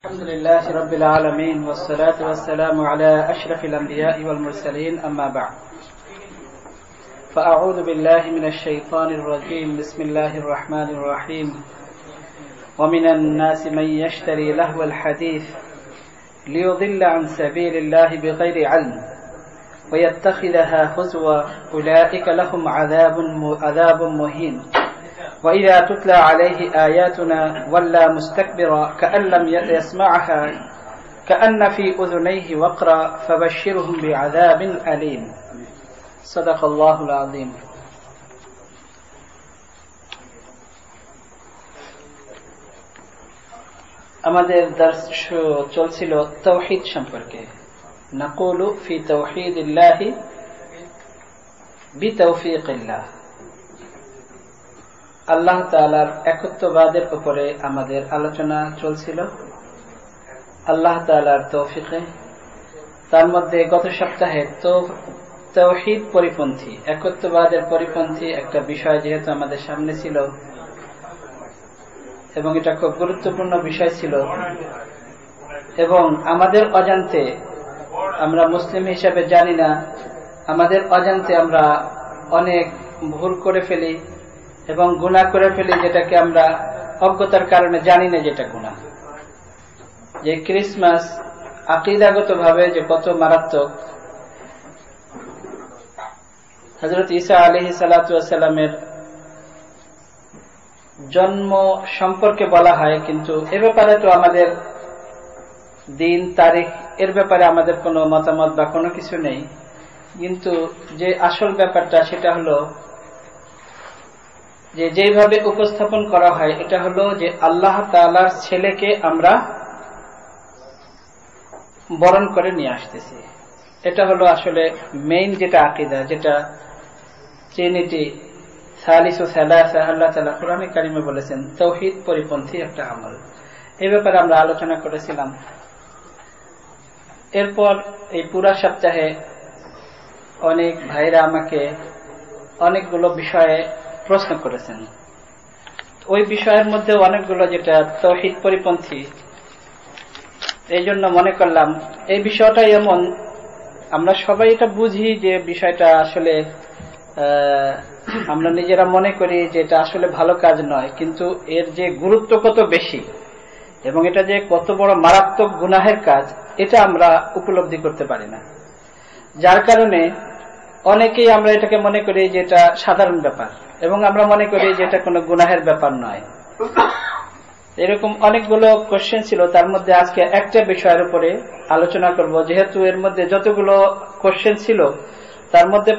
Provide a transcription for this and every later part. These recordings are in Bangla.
الحمد لله رب العالمين والصلاة والسلام على أشرف الأنبياء والمرسلين أما بعد فأعوذ بالله من الشيطان الرجيم بسم الله الرحمن الرحيم ومن الناس من يشتري لهو الحديث ليضل عن سبيل الله بغير علم ويتخذها هزوا أولئك لهم عذاب مهين وإذا تتلى عليه آياتنا ولى مستكبرا كأن لم يسمعها كأن في أذنيه وقرا فبشرهم بعذاب أليم صدق الله العظيم আমাদের দর্স চলছিল তাওহীদ সম্পর্কে نقول في توحيد الله بتوفيق الله আল্লাহ তাআলার একত্ববাদের উপরে আমাদের আলোচনা চলছিল আল্লাহ তাআলার তৌফিকে। তার মধ্যে গত সপ্তাহে তাওহীদ পরিপন্থী একত্ববাদের পরিপন্থী একটা বিষয় যেহেতু আমাদের সামনে ছিল এবং এটা খুব গুরুত্বপূর্ণ বিষয় ছিল এবং আমাদের অজান্তে আমরা মুসলিম হিসেবে জানি না, আমাদের অজান্তে আমরা অনেক ভুল করে ফেলি এবং গুনাহ করে ফেলি যেটাকে আমরা অজ্ঞতার কারণে জানি না যেটা গুনাহ। যে ক্রিসমাস আকীদাগতভাবে যে কত মারাত্মক, হযরত ঈসা আলাইহিস সালাতু ওয়াস সালামের জন্ম সম্পর্কে বলা হয়, কিন্তু এ ব্যাপারে তো আমাদের দিন তারিখ এর ব্যাপারে আমাদের কোনো মতামত বা কোনো কিছু নেই। কিন্তু যে আসল ব্যাপারটা সেটা হলো যে যেভাবে উপস্থাপন করা হয় এটা হলো যে আল্লাহ তাআলার ছেলেকে আমরা বরণ করে নিয়ে আসতেছি। এটা হলো আসলে মেইন যেটা আকীদা, যেটা ট্রিনিটি সালিসু সালাসা আল্লাহ তাআলা কোরআনে কারিমে বলেছেন তাওহীদ পরিপন্থী একটা আমল। এই ব্যাপারে আমরা আলোচনা করেছিলাম। এরপর এই পুরা সপ্তাহে অনেক ভাইরা আমাকে অনেকগুলো বিষয়ে প্রশ্ন করেছেন। ওই বিষয়ের মধ্যে অনেকগুলো যেটা তাওহীদ পরিপন্থী, এই জন্য মনে করলাম এই বিষয়টা এমন আমরা সবাই এটা বুঝি যে বিষয়টা আসলে আমরা নিজেরা মনে করি যে এটা আসলে ভালো কাজ নয়, কিন্তু এর যে গুরুত্ব কত বেশি এবং এটা যে কত বড় মারাত্মক গুনাহের কাজ এটা আমরা উপলব্ধি করতে পারি না। যার কারণে অনেকেই আমরা এটাকে মনে করি যে এটা সাধারণ ব্যাপার এবং আমরা মনে করি যে এটা কোনো গুনাহের ব্যাপার নয়। এরকম অনেকগুলো কোশ্চেন ছিল, তার মধ্যে আজকে একটা বিষয়ের উপরে আলোচনা করব। যেহেতু এর মধ্যে যতগুলো কোশ্চেন ছিল তার মধ্যে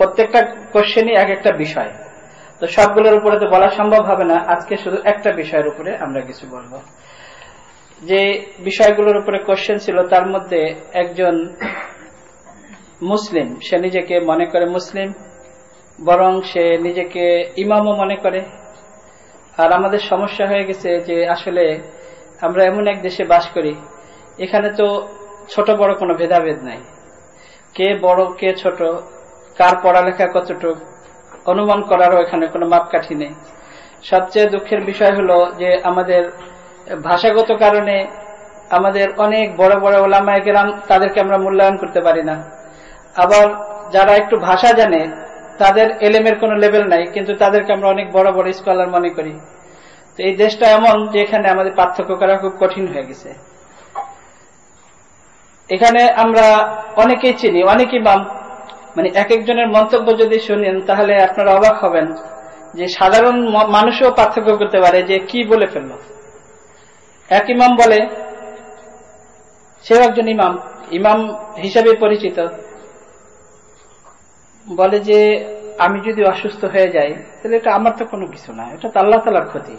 প্রত্যেকটা কোশ্চেনই এক একটা বিষয়, তো সবগুলোর উপরে তো বলা সম্ভব হবে না। আজকে শুধু একটা বিষয়ের উপরে আমরা কিছু বলবো। যে বিষয়গুলোর উপরে কোশ্চেন ছিল তার মধ্যে একজন মুসলিম, সে নিজেকে মনে করে মুসলিম, বরং সে নিজেকে ইমামও মনে করে। আর আমাদের সমস্যা হয়ে গেছে যে আসলে আমরা এমন এক দেশে বাস করি, এখানে তো ছোট বড় কোনো ভেদাভেদ নাই, কে বড় কে ছোট, কার পড়ালেখা কতটুক অনুমান করারও এখানে কোনো মাপকাঠি নেই। সবচেয়ে দুঃখের বিষয় হলো যে আমাদের ভাষাগত কারণে আমাদের অনেক বড় বড় উলামায়ে কেরাম তাদেরকে আমরা মূল্যায়ন করতে পারি না। আবার যারা একটু ভাষা জানে তাদের এলেমের কোনো লেভেল নাই, কিন্তু তাদেরকে আমরা অনেক বড় বড় স্কলার মনে করি। তো এই দেশটা এমন যে এখানে আমাদের পার্থক্য করা খুব কঠিন হয়ে গেছে। এখানে আমরা অনেকেই চিনি, অনেক ইমাম, মানে এক একজনের মন্তব্য যদি শুনেন তাহলে আপনারা অবাক হবেন যে সাধারণ মানুষও পার্থক্য করতে পারে যে কি বলে ফেলল। এক ইমাম বলে, সেও একজন ইমাম হিসাবে পরিচিত, বলে যে আমি যদি অসুস্থ হয়ে যাই তাহলে এটা আমার তো কোনো কিছু না, এটা তো আল্লাহ তাআলার ক্ষতি।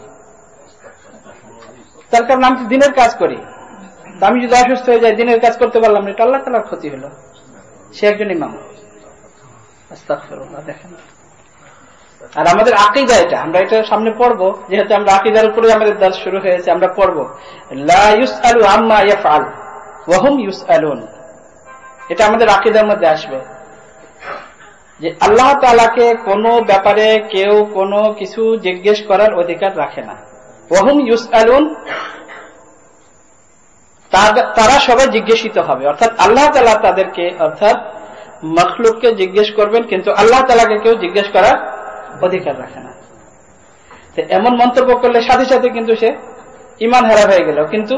তার কারণ আমি তো দিনের কাজ করি, আমি যদি অসুস্থ হয়ে যাই দিনের কাজ করতে পারলাম না, এটা আল্লাহ তাআলার ক্ষতি হলো। সে একজন ইমাম। আস্তাগফিরুল্লাহ। দেখেন, আর আমাদের আকীদা এটা, আমরা এটা সামনে পড়বো, যেহেতু আমরা আকীদার উপরে আমাদের দর্স শুরু হয়েছে, আমরা পড়বো লা ইউসআলু আম্মা ইয়াফআল ওয়া হুম ইউসআলুন। এটা আমাদের আকীদার মধ্যে আসবে যে আল্লাহ তাআলাকে কোনো ব্যাপারে কেউ কোনো কিছু জিজ্ঞেস করার অধিকার রাখে না। ওয়া হুম ইউসআলুন, তারা সবাই জিজ্ঞাসিত হবে, অর্থাৎ আল্লাহ তাআলা তাদেরকে, অর্থাৎ মখলুককে জিজ্ঞেস করবেন, কিন্তু আল্লাহ তাআলাকে কেউ জিজ্ঞেস করার অধিকার রাখে না। তো এমন মন্তব্য করলে সাথে সাথে কিন্তু সে ঈমান হারা হয়ে গেল। কিন্তু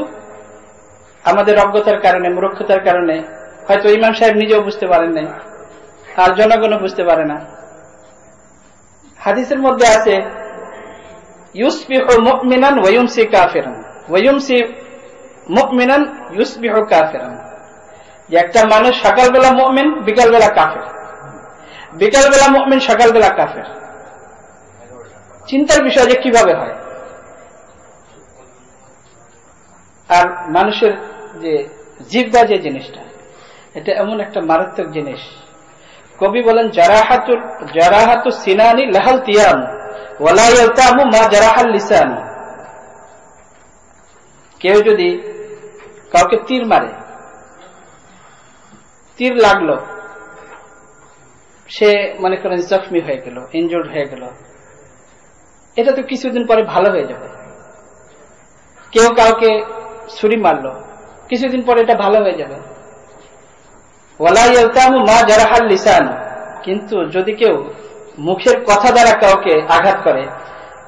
আমাদের অজ্ঞতার কারণে, মূর্খতার কারণে হয়তো ইমাম সাহেব নিজেও বুঝতে পারেন নাই, আর জনগণও বুঝতে পারে না। হাদিসের মধ্যে আছে ইউসবিহু মুমিনান ওয়া ইউমসি কাফিরান ওয়া ইউমসি মুমিনান ইউসবিহু কাফিরান, যে একটা মানুষ সকালবেলা মুমিন, বিকালবেলা কাফের, বিকালবেলা মুমিন, সকালবেলা কাফের। চিন্তার বিষয় যে কিভাবে হয়। আর মানুষের যে জিহ্বা যে জিনিসটা, এটা এমন একটা মারাত্মক জিনিস। কবি বলেন জারাহাতু সিনানি লাহাল তিয়াম ওয়ালা ইয়ালতামু মা জারাহাল লিসান। কেউ যদি কাউকে তীর মারে, তীর লাগলো, সে মনে করেন জখমি হয়ে গেল, ইনজুর্ড হয়ে গেল, এটা তো কিছুদিন পরে ভালো হয়ে যাবে। কেউ কাউকে ছুরি মারলো, কিছুদিন পরে এটা ভালো হয়ে যাবে। ওয়ালা ইয়ালতামু মা জারাহাল লিসান, কিন্তু যদি কেউ মুখের কথা দ্বারা কাউকে আঘাত করে,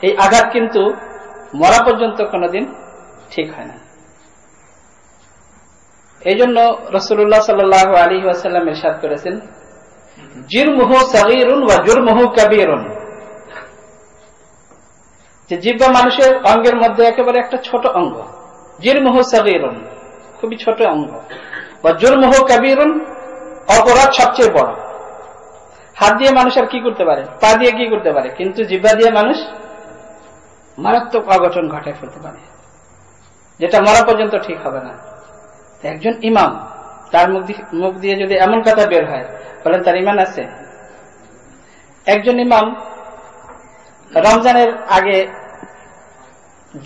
এই আঘাত কিন্তু মরা পর্যন্ত কোনোদিন ঠিক হয় না। এই জন্য রাসূলুল্লাহ সাল্লাল্লাহু আলাইহি ওয়াসাল্লাম ইরশাদ করেছেন, জিরমুহু সাগীরুন ওয়া জুরমুহু কাবীরুন, যে জিহ্বা মানুষের অঙ্গের মধ্যে একেবারে একটা ছোট অঙ্গ। জিরমুহু সাগীরুন, খুবই ছোট অঙ্গ, ওয়া জুরমুহু কাবীরুন, অপরাধ সবচেয়ে বড়। হাত দিয়ে মানুষ আর কি করতে পারে, পা দিয়ে কি করতে পারে, কিন্তু জিহ্বা দিয়ে মানুষ মারাত্মক অঘটন ঘটায় ফেলতে পারে, যেটা মরা পর্যন্ত ঠিক হবে না। একজন ইমাম, তার মুখ দিয়ে যদি এমন কথা বের হয়, বলেন তার ঈমান আছে? একজন ইমাম রমজানের আগে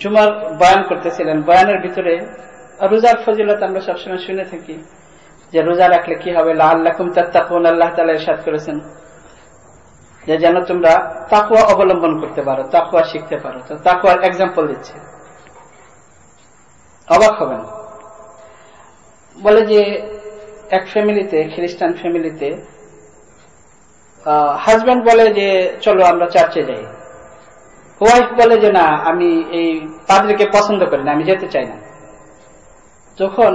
জুমার বয়ান করতেছিলেন। বয়ানের ভিতরে রোজার ফজিলত আমরা সবসময় শুনে থাকি, যে রোজা রাখলে কি হবে, লাআল্লাকুম তাত্তাকুন, আল্লাহ তাআলা ইরশাদ করেছেন যে যেন তোমরা তাকওয়া অবলম্বন করতে পারো, তাকওয়া শিখতে পারো। তো তাকওয়ার এক্সাম্পল দিচ্ছে, অবাক হবেন। বলে যে এক ফ্যামিলিতে, খ্রিস্টান ফ্যামিলিতে, হাজব্যান্ড বলে যে চলো আমরা চার্চে যাই, ওয়াইফ বলে যে না, আমি এই পাদ্রীকে পছন্দ করি না, আমি যেতে চাই না। তখন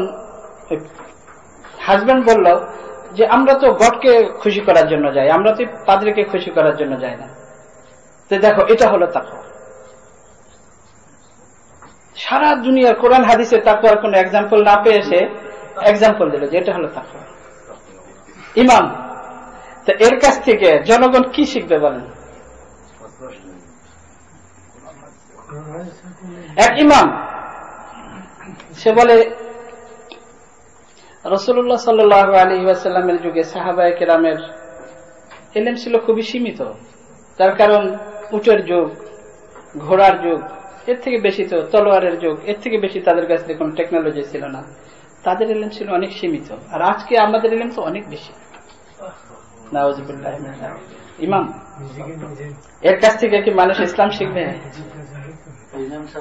হাজব্যান্ড বলল যে আমরা তো গডকে খুশি করার জন্য যাই, আমরা তো পাদ্রীকে খুশি করার জন্য যাই না। তো দেখো, এটা হলো তাকওয়া। সারা দুনিয়ার কোরআন হাদিসে তাকওয়ার কোন এক্সাম্পল না পেয়ে সে এক্সাম্পল দিল যে এটা হলো তাকওয়া। ইমাম, তো এর কাছ থেকে জনগণ কি শিখবে বলেন? এক ইমাম সে বলে রাসূলুল্লাহ সাল্লাল্লাহু আলাইহি ওয়াসাল্লামের যুগে সাহাবায়ে কেরামের ইলম ছিল খুবই সীমিত। তার কারণ উটের যুগ, ঘোড়ার যুগ, এর থেকে বেশি তো তলোয়ারের যুগ, এর থেকে বেশি তাদের কাছে কোনো টেকনোলজি ছিল না। তাদের ইলম ছিল অনেক সীমিত, আর আজকে আমাদের ইলম তো অনেক বেশি। নাউযুবিল্লাহ। ইমাম, এর কাছ থেকে কি মানুষ ইসলাম শিখবে?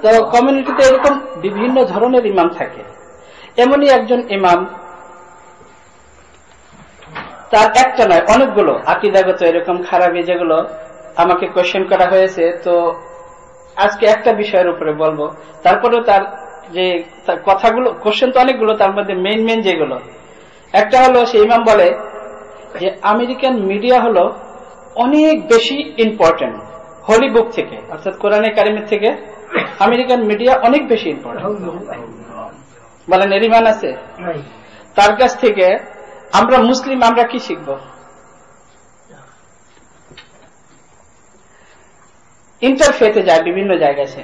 তো কমিউনিটিতে এরকম বিভিন্ন ধরনের ইমাম থাকে। এমনই একজন ইমাম, তার একটা নয় অনেকগুলো আকীদাগত এরকম খারাপি যেগুলো আমাকে কোয়েশ্চেন করা হয়েছে। তো আজকে একটা বিষয়ের উপরে বলবো, তারপরেও তার যে কথাগুলো, কোয়েশ্চেন তো অনেকগুলো, তার মধ্যে মেইন যেগুলো, একটা হলো সেই ইমাম বলে যে আমেরিকান মিডিয়া হলো অনেক বেশি ইম্পর্টেন্ট হোলি বুক থেকে, অর্থাৎ কোরআনে কারিমের থেকে আমেরিকান মিডিয়া অনেক বেশি ইম্পর্টেন্ট। বলেন এর ঈমান আছে? তার কাছ থেকে আমরা মুসলিম, আমরা কি শিখব? ইন্টারফেতে যায় বিভিন্ন জায়গায় সে,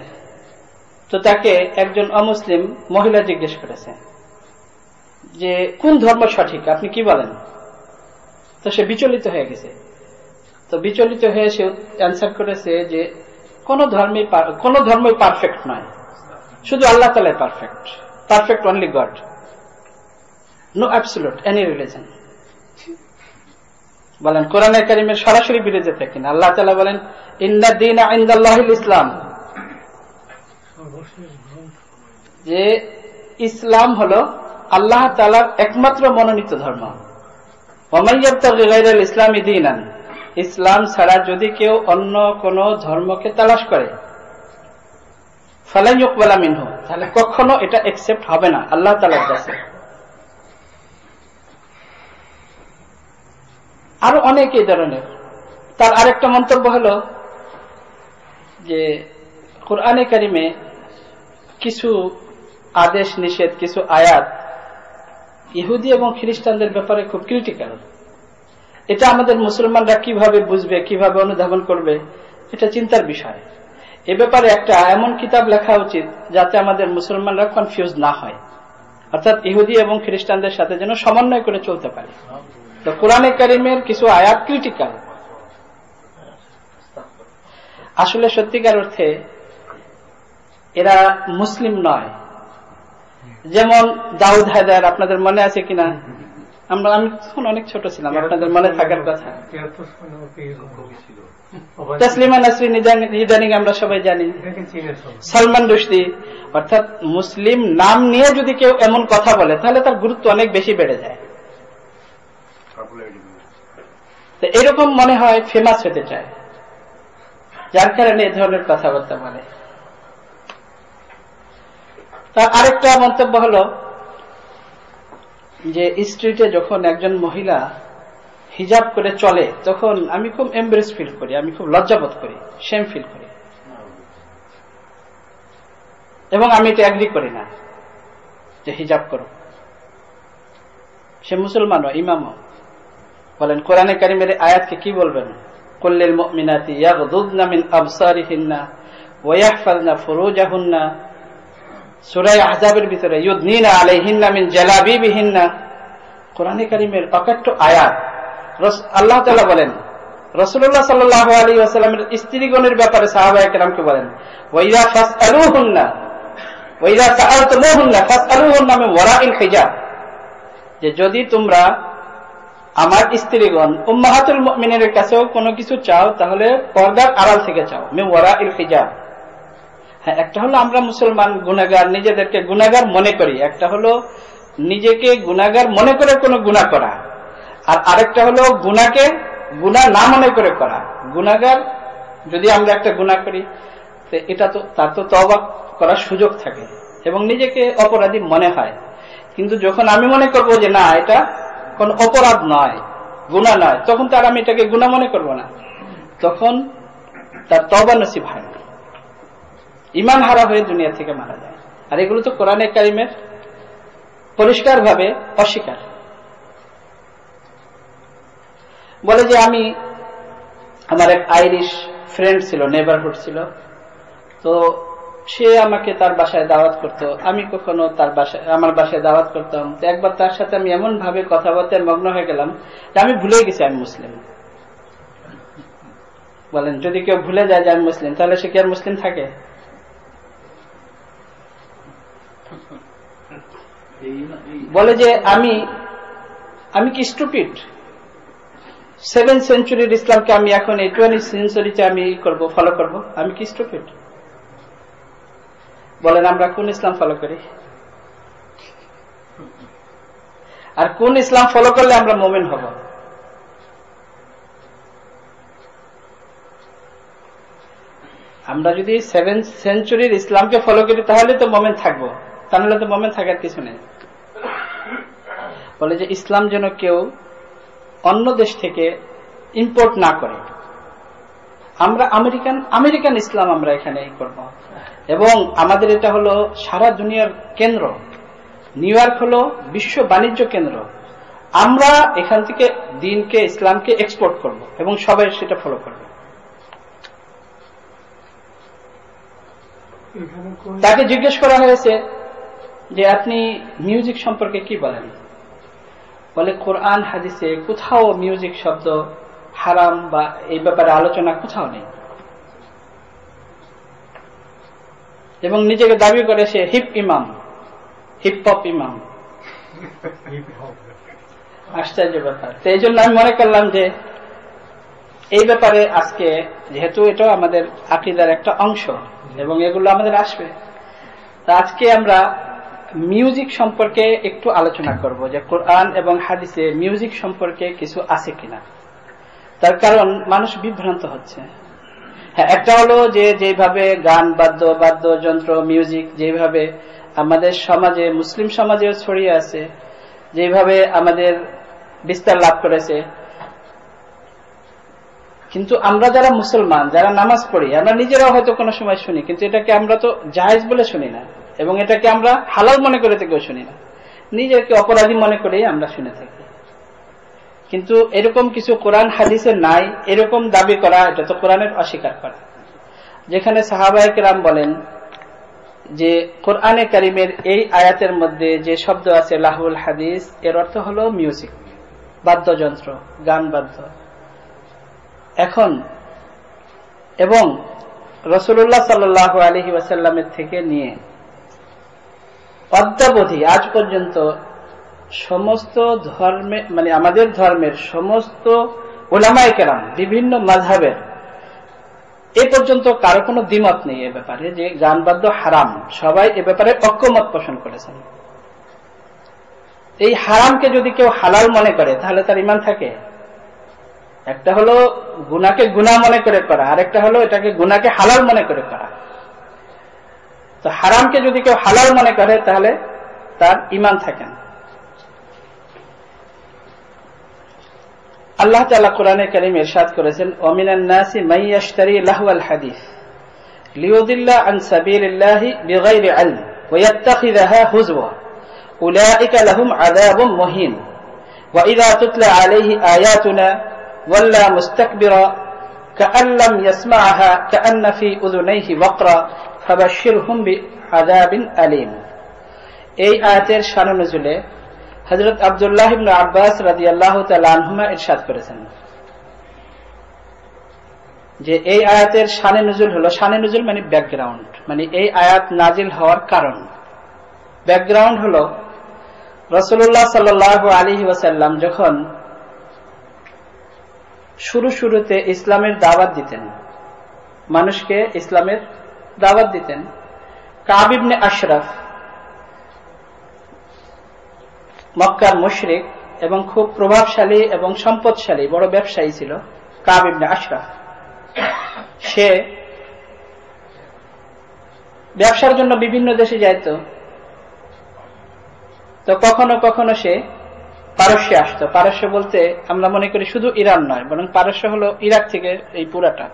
তো তাকে একজন অমুসলিম মহিলা জিজ্ঞেস করেছে যে কোন ধর্ম সঠিক, আপনি কি বলেন? তো সে বিচলিত হয়ে গেছে। তো বিচলিত হয়ে সে অ্যান্সার করেছে যে কোন ধর্মই পারফেক্ট নয়, শুধু আল্লাহ তাআলাই perfect, perfect only God, no absolute any religion. বলেন কোরআনে কারিমের সরাসরি বিরোধী থাকে না। আল্লাহ তাআলা বলেন ইন্না দীনা ইনদাল্লাহিল ইসলাম, যে ইসলাম হলো আল্লাহ তাআলার একমাত্র মনোনীত ধর্ম। ওয়া মান ইয়াবতাগি গায়রাল ইসলামি দীনান, ইসলাম ছাড়া যদি কেউ অন্য কোন ধর্মকে তালাশ করে, ফালা ইউকবালা মিনহু, তাহলে কখনো এটা অ্যাকসেপ্ট হবে না আল্লাহ তাআলার কাছে। আরো অনেক এই ধরনের। তার আরেকটা মন্তব্য হলো যে কোরআনে কারিমে কিছু আদেশ নিষেধ, কিছু আয়াত ইহুদি এবং খ্রিস্টানদের ব্যাপারে খুব ক্রিটিক্যাল। এটা আমাদের মুসলমানরা কিভাবে বুঝবে, কিভাবে অনুধাবন করবে, এটা চিন্তার বিষয়। এ ব্যাপারে একটা এমন কিতাব লেখা উচিত যাতে আমাদের মুসলমানরা কনফিউজ না হয়, অর্থাৎ ইহুদি এবং খ্রিস্টানদের সাথে যেন সমন্বয় করে চলতে পারে। তো কোরআনে কারিমের কিছু আয়াত ক্রিটিক্যাল। আসলে সত্যিকার অর্থে এরা মুসলিম নয়। যেমন দাউদ হায়দার, আপনাদের মনে আছে কিনা? আমি তখন অনেক ছোট ছিলাম, আপনাদের মনে থাকার কথা। তাসলিমা নাসরিন ইদানিং আমরা সবাই জানি। সালমান রুশদি, অর্থাৎ মুসলিম নাম নিয়ে যদি কেউ এমন কথা বলে তাহলে তার গুরুত্ব অনেক বেশি বেড়ে যায়। তো এরকম মনে হয় ফেমাস হতে চায়, যার কারণে এই ধরনের কথাবার্তা বলে। তার আরেকটা মন্তব্য হলো যে স্ট্রিটে যখন একজন মহিলা হিজাব করে চলে তখন আমি খুব এমব্রেস ফিল করি, আমি খুব লজ্জাবোধ করি, শেম ফিল করি, এবং আমি এটা এগ্রি করি না যে হিজাব করো। সে মুসলমানও, ইমামও। বলেন কোরআনে কারিমের আয়াতকে কি বলবেন? কুল্লিল মুমিনাতি ইয়াগদুদনা মিন আবসারিহিন্না ওয়া ইয়াহফাযনা ফুরুজাহুন্না, সূরা আহজাবের ভিতরে ইউদনিনা আলাইহিন্না মিন জালাবিবিহিন্না, কোরআনে কারিমের অকাট্য আয়াত। আল্লাহ তাআলা বলেন রাসূলুল্লাহ সাল্লাল্লাহু আলাইহি ওয়াসাল্লামের স্ত্রীগণের ব্যাপারে সাহাবায়ে কেরামকে বলেন, ওয়া ইযা ফাসআলুহুন্না ওয়া ইযা সাআলতুমুহুন্না ফাসআলুহুন্না মিন ওয়ারাইল হিজাব, যে যদি তোমরা আমার স্ত্রীগণ উম্মাহাতুল মুমিনের কাছেও কোনো কিছু চাও তাহলে পর্দার আড়াল থেকে চাও, মিন ওয়ারাইল হিজাব। হ্যাঁ, একটা হলো আমরা মুসলমান গুনাহগার, নিজেদেরকে গুনাহগার মনে করি, একটা হলো নিজেকে গুনাহগার মনে করে কোনো গুনাহ করা, আর আরেকটা হলো গুনাহকে গুনাহ না মনে করে করা। গুনাহগার যদি আমরা একটা গুনাহ করি এটা তো তার তো তওবা করার সুযোগ থাকে এবং নিজেকে অপরাধী মনে হয়, কিন্তু যখন আমি মনে করব যে না এটা কোন অপরাধ নয়, গুনাহ নয়, তখন তার আমি এটাকে গুনাহ মনে করব না, তখন তার তওবা নসিব হয় না, ঈমান হারা হয়ে দুনিয়া থেকে মারা যায়। আর এগুলো তো কোরআনে কারিমের পরিষ্কার ভাবে অস্বীকার। বলে যে আমার এক আইরিশ ফ্রেন্ড ছিল, নেবারহুড ছিল, তো সে আমাকে তার বাসায় দাওয়াত করতো, আমি কখনো তার বাসায় আমার বাসায় দাওয়াত করতাম। তো একবার তার সাথে আমি এমন ভাবে কথাবার্তায় মগ্ন হয়ে গেলাম যে আমি ভুলে গেছি আমি মুসলিম। বলেন যদি কেউ ভুলে যায় যে আমি মুসলিম তাহলে সে কি আর মুসলিম থাকে? বলে যে আমি কি স্টুপিড? 7th সেঞ্চুরির ইসলামকে আমি এখন এই 20th সেঞ্চুরিতে আমি ফলো করব? আমি কি স্টুপিড? বলেন আমরা কোন ইসলাম ফলো করি, আর কোন ইসলাম ফলো করলে আমরা মুমিন হব? আমরা যদি 7th সেঞ্চুরির ইসলামকে ফলো করি তাহলে তো মুমিন থাকবো, তাহলে তো মুমিন থাকার কিছু নেই। বলে যে ইসলাম যেন কেউ অন্য দেশ থেকে ইম্পোর্ট না করে। আমরা আমেরিকান ইসলাম আমরা এখানে করব, এবং আমাদের এটা হলো সারা দুনিয়ার কেন্দ্র। নিউ ইয়র্ক হলো বিশ্ব বাণিজ্য কেন্দ্র। আমরা এখান থেকে দ্বীনকে, ইসলামকে এক্সপোর্ট করব এবং সবাই সেটা ফলো করবে। তাকে জিজ্ঞেস করা হয়েছে যে আপনি মিউজিক সম্পর্কে কি বলেন? বলে কোরআন হাদিসে কোথাও মিউজিক শব্দ হারাম বা এই ব্যাপারে আলোচনা কোথাও নেই, এবং নিজেকে দাবি করে সে হিপ হপ ইমাম। আশ্চর্য ব্যাপার। তো এই জন্য আমি মনে করলাম যে এই ব্যাপারে আজকে, যেহেতু এটা আমাদের আকীদার একটা অংশ এবং এগুলো আমাদের আসবে, তা আজকে আমরা মিউজিক সম্পর্কে একটু আলোচনা করব, যে কোরআন এবং হাদিসে মিউজিক সম্পর্কে কিছু আছে কিনা। তার কারণ মানুষ বিভ্রান্ত হচ্ছে। হ্যাঁ, একটা হলো যে যেভাবে গান, বাদ্যযন্ত্র, মিউজিক যেভাবে আমাদের সমাজে, মুসলিম সমাজেও ছড়িয়ে আছে, যেভাবে আমাদের বিস্তার লাভ করেছে, কিন্তু আমরা যারা মুসলমান, যারা নামাজ পড়ি, আমরা নিজেরাও হয়তো কোনো সময় শুনি, কিন্তু এটাকে আমরা তো জায়েজ বলে শুনি না, এবং এটাকে আমরা হালাল মনে করে থেকেও শুনি না, নিজেকে অপরাধী মনে করেই আমরা শুনে থাকি। কিন্তু এরকম কিছু কোরআন হাদিসে নাই, এরকম দাবি করা, এটা তো কোরআনের অস্বীকার করা। যেখানে সাহাবায়ে কেরাম বলেন যে কোরআনে কারিমের এই আয়াতের মধ্যে যে শব্দ আছে লাহুল হাদিস, এর অর্থ হলো মিউজিক, বাদ্যযন্ত্র, গান বাদ্য। এখন এবং রাসূলুল্লাহ সাল্লাল্লাহু আলাইহি ওয়াসাল্লামের থেকে নিয়ে অদ্যাবধি আজ পর্যন্ত সমস্ত ধর্মে, মানে আমাদের ধর্মের সমস্ত উলামায়ে কেরাম, বিভিন্ন মাযহাবের, এ পর্যন্ত কারো কোনো দ্বিমত নেই এ ব্যাপারে যে গান বাদ্য হারাম। সবাই এ ব্যাপারে ঐক্যমত পোষণ করেছেন। এই হারামকে যদি কেউ হালাল মনে করে তাহলে তার ঈমান থাকে? একটা হলো গুনাহকে গুনাহ মনে করে করা, আর একটা হলো এটাকে গুনাহকে হালাল মনে করে করা। তো হারামকে যদি কেউ হালাল মনে করে তাহলে তার ঈমান থাকে না। আল্লাহ তাআলা কোরআনে কারীমে ইরশাদ করেছেন, ওয়ামিনান নাসি মান ইয়াশতারি লাহওয়াল হাদিস লিয়ুদিল্লা আন সাবিলিল্লাহি বিগাইরি ইলম ওয়া ইয়াত্তাখিযাহা হুজওয়া উলাইকা লাহুম আযাবুম মুহিন ওয়া ইযা তুতলা আলাইহি আয়াতুনা ওয়াল্লা মুস্তাকবিরা কাআন লাম ইয়াসমা'হা কাআন্না ফি উযুনাইহি ওয়াকরা ফাবাশশিরহুম বিআযাবিন আলীম। এই আয়াতের শান নুজুলে হযরত আব্দুল্লাহ ইবনে আব্বাস রাদিয়াল্লাহু তাআলা আনহুমা ইরশাদ করেছেন যে এই আয়াতের শানে নুজুল হলো, শানে নুজুল মানে ব্যাকগ্রাউন্ড, মানে এই আয়াত নাজিল হওয়ার কারণ, ব্যাকগ্রাউন্ড হলো রাসূলুল্লাহ সাল্লাল্লাহু আলাইহি ওয়াসাল্লাম যখন শুরুতে ইসলামের দাওয়াত দিতেন, মানুষকে ইসলামের দাওয়াত দিতেন, কাব ইবনে আশরাফ মক্কার মুশরিক এবং খুব প্রভাবশালী এবং সম্পদশালী বড় ব্যবসায়ী ছিল কাব ইবনে আশরাফ। সে ব্যবসার জন্য বিভিন্ন দেশে যাইত। তো কখনো কখনো সে পারস্যে আসতো। পারস্য বলতে আমরা মনে করি শুধু ইরান নয়, বরং পারস্য হলো ইরাক থেকে, এই পুরাটা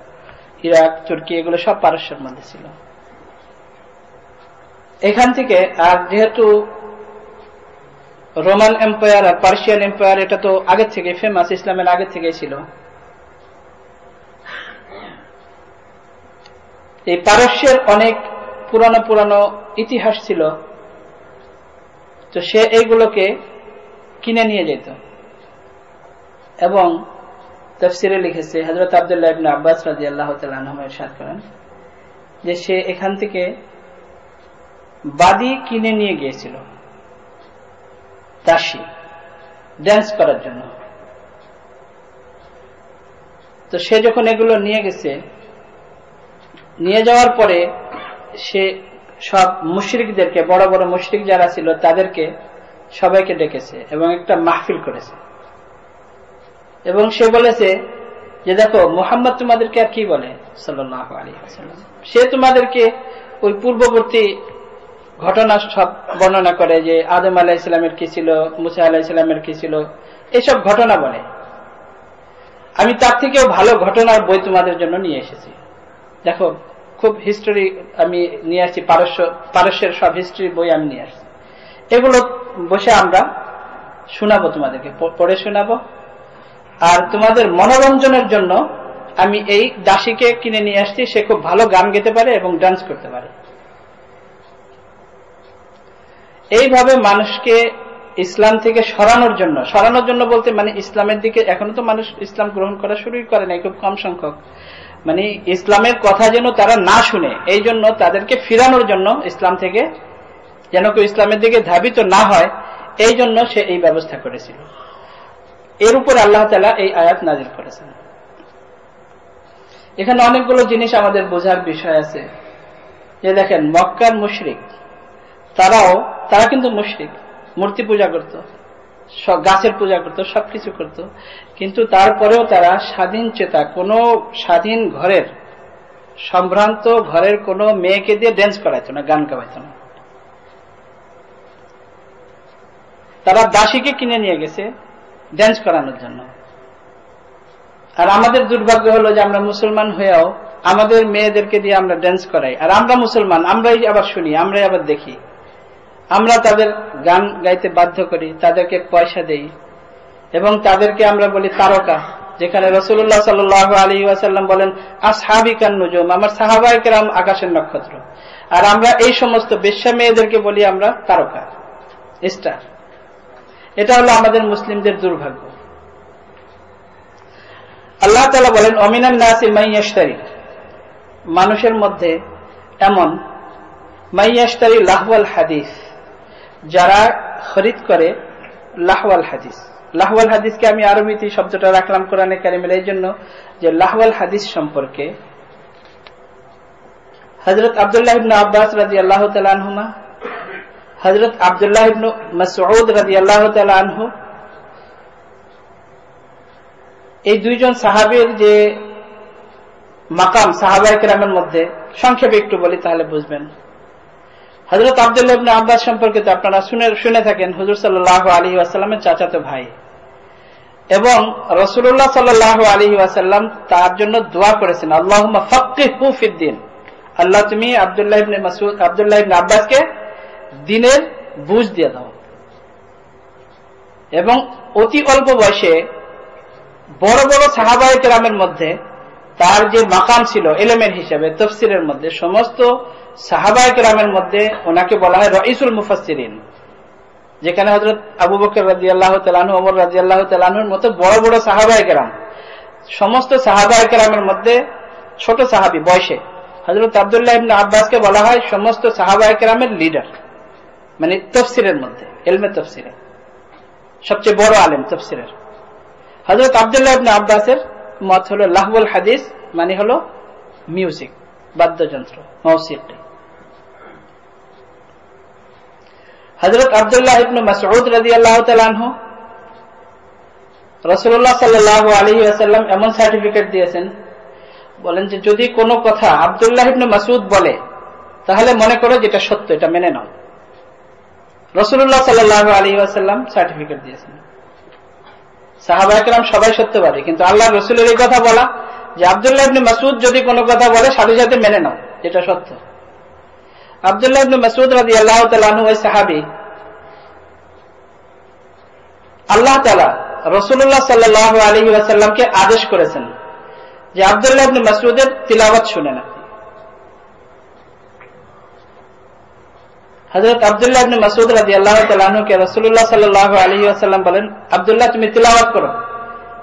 ইরাক, তুর্কি, এগুলো সব পারস্যের মধ্যে ছিল। এখান থেকে, আর যেহেতু রোমান এম্পায়ার আর পার্সিয়ান এম্পায়ার এটা তো আগে থেকে ফেমাস, ইসলামের আগে থেকে ছিল, এই পারস্যের অনেক পুরানো ইতিহাস ছিল। তো সে এইগুলোকে কিনে নিয়ে যেত এবং তাফসিরে লিখেছে হযরত আব্দুল্লাহ ইবনে আব্বাস রাদিয়াল্লাহু তাআলা আনহু ইরশাদ করেন যে সে এখান থেকে বাদী কিনে নিয়ে গিয়েছিল, দাসী, ড্যান্স করার জন্য। তো সে যখন এগুলো নিয়ে গেছে, নিয়ে যাওয়ার পরে সে সব মুশরিকদেরকে, বড় বড় মুশরিক যারা ছিল তাদেরকে সবাইকে ডেকেছে এবং একটা মাহফিল করেছে এবং সে বলেছে যে দেখো মুহাম্মদ তোমাদেরকে আর কি বলে সাল্লাল্লাহু আলাইহি ওয়াসাল্লাম, সে তোমাদেরকে ওই পূর্ববর্তী ঘটনা সব বর্ণনা করে, যে আদম আলাইহিস সালামের কি ছিল, মুসা আলাইহিস সালামের কি ছিল, এইসব ঘটনা বলে। আমি তার থেকেও ভালো ঘটনার বই তোমাদের জন্য নিয়ে এসেছি। দেখো খুব হিস্টোরি আমি নিয়ে আসছি, পারস্যের সব হিস্ট্রি বই আমি নিয়ে আসছি। এগুলো বসে আমরা শোনাবো, তোমাদেরকে পড়ে শোনাবো। আর তোমাদের মনোরঞ্জনের জন্য আমি এই দাসীকে কিনে নিয়ে আসছি, সে খুব ভালো গান গেতে পারে এবং ডান্স করতে পারে। এইভাবে মানুষকে ইসলাম থেকে সরানোর জন্য বলতে মানে ইসলামের দিকে, এখনো তো মানুষ ইসলাম গ্রহণ করা শুরুই করে নাই, খুব কম সংখ্যক, মানে ইসলামের কথা যেন তারা না শুনে, এই জন্য তাদেরকে ফিরানোর জন্য, ইসলাম থেকে যেন কেউ ইসলামের দিকে ধাবিত না হয়, এই জন্য সে এই ব্যবস্থা করেছিল। এর উপর আল্লাহ তাআলা এই আয়াত নাযিল করেছেন। এখানে অনেকগুলো জিনিস আমাদের বোঝার বিষয় আছে। যে দেখেন, মক্কার মুশরিক তারা কিন্তু মুশরিক, মূর্তি পূজা করত, গাছের পূজা করত, সবকিছু করত, কিন্তু তারপরেও তারা স্বাধীন চেতা, কোন স্বাধীন ঘরের, সম্ভ্রান্ত ঘরের কোন মেয়েকে দিয়ে ড্যান্স করাইতো না, গান গাইতো না। তারা দাসীকে কিনে নিয়ে গেছে ড্যান্স করানোর জন্য। আর আমাদের দুর্ভাগ্য হলো যে আমরা মুসলমান হয়েও আমাদের মেয়েদেরকে দিয়ে আমরা ড্যান্স করাই, আর আমরা মুসলমান, আমরাই আবার শুনি, আমরাই আবার দেখি, আমরা তাদের গান গাইতে বাধ্য করি, তাদেরকে পয়সা দেই, এবং তাদেরকে আমরা বলি তারকা, যেখানে রাসূলুল্লাহ সাল্লাল্লাহু আলাইহি ওয়াসাল্লাম বলেন আসহাবী কান নুজুম, আমার সাহাবায়ে কেরাম আকাশের নক্ষত্র। আর আমরা এই সমস্ত বেশ্যা মেয়েদেরকে বলি আমরা তারকা, স্টার। এটা হলো আমাদের মুসলিমদের দুর্ভাগ্য। আল্লাহ তাআলা বলেন অমিনান নাসি মাইয়াশতারি, মানুষের মধ্যে এমন মাইয়াশতারি লাহওয়াল হাদিস, যারা খরিদ করে লাহওয়াল হাদিস। লাহওয়াল হাদিসকে আমি আরবিতে শব্দটা রাখলাম কোরআনে কারিমের এই জন্য যে লাহওয়াল হাদিস সম্পর্কে হযরত আব্দুল্লাহ ইবনে আব্বাস রাদিয়াল্লাহু তাআলা আনহুমা, হযরত আব্দুল্লাহ ইবনে মাসউদ রাদিয়াল্লাহু তাআলা আনহু, এই দুইজন সাহাবীর যে মাকাম সাহাবায়ে কেরামের মধ্যে, সংক্ষেপে একটু বলি তাহলে বুঝবেন। হযরত আব্দুল্লাহ ইবনে আব্বাস সম্পর্কে তো আপনারা শুনে থাকেন, হুজুর সাল্লাল্লাহু আলাইহি ওয়াসাল্লামের চাচাতো ভাই, এবং রাসূলুল্লাহ সাল্লাল্লাহু আলাইহি ওয়াসাল্লাম তার জন্য দোয়া করেছেন আল্লাহুম্মা ফাক্কিহহু ফিদ্দিন, আল্লাহ তুমি আব্দুল্লাহ ইবনে আব্বাসকে দ্বীনের বুঝ দিয়ে দাও। এবং অতি অল্প বয়সে বড় বড় সাহাবায়ে কেরামের মধ্যে তার যে মাকাম ছিল ইলমের হিসাবে, তাফসীরের মধ্যে সমস্ত সাহাবায়ে কেরামের মধ্যে ওনাকে বলা হয় রাইসুল মুফাসসিরিন, যেখানে হযরত আবু বকর রাদিয়াল্লাহু তাআলা আনহু, ওমর রাদিয়াল্লাহু তাআলা আনহুর মতো বড় বড় সাহাবায়ে কেরাম, সমস্ত সাহাবায়ে কেরামের মধ্যে ছোট সাহাবী বয়সে হযরত আব্দুল্লাহ ইবনে আব্বাসকে বলা হয় সমস্ত সাহাবায়ে কেরামের লিডার, মানে তাফসীরের মধ্যে, ইলমে তাফসীরে সবচেয়ে বড় আলেম তাফসীরের। হযরত আব্দুল্লাহ ইবনে আব্বাসের মত হলো লাহওয়াল হাদিস মানে হলো মিউজিক, বাদ্যযন্ত্র, মৌসিকি। হযরত আব্দুল্লাহ ইবনে মাসউদ রাদিয়াল্লাহু তাআলা আনহু রাসূলুল্লাহ সাল্লাল্লাহু আলাইহি ওয়াসাল্লাম এমন সার্টিফিকেট দিয়েছেন, বলেন যে যদি কোনো কথা আব্দুল্লাহ ইবনে মাসউদ বলে তাহলে মনে করো যেটা সত্য, এটা মেনে নাও। রাসূলুল্লাহ সাল্লাল্লাহু আলাইহি ওয়াসাল্লাম সার্টিফিকেট দিয়েছেন। সাহাবায়ে কেরাম সবাই সত্যবাদী, কিন্তু আল্লাহর রাসূলের এই কথা বলা যে আব্দুল্লাহ ইবনে মাসউদ যদি কোনো কথা বলে সাথে সাথে মেনে নাও, যেটা সত্য। আব্দুল্লাহ ইবনে মাসউদ রাদিয়াল্লাহু তাআলা আনহু ওই সাহাবী, আল্লাহ তাআলা রাসূলুল্লাহ সাল্লাল্লাহু আলাইহি ওয়াসাল্লামকে আদেশ করেছেন যে আব্দুল্লাহ ইবনে মাসউদের তিলাওয়াত শুনেন। হযরত আব্দুল্লাহ ইবনে মাসউদ রাদিয়াল্লাহু তাআলা আনহুকে রাসূলুল্লাহ সাল্লাল্লাহু আলাইহি ওয়াসাল্লাম বলেন আব্দুল্লাহ তুমি তিলাওয়াত করো।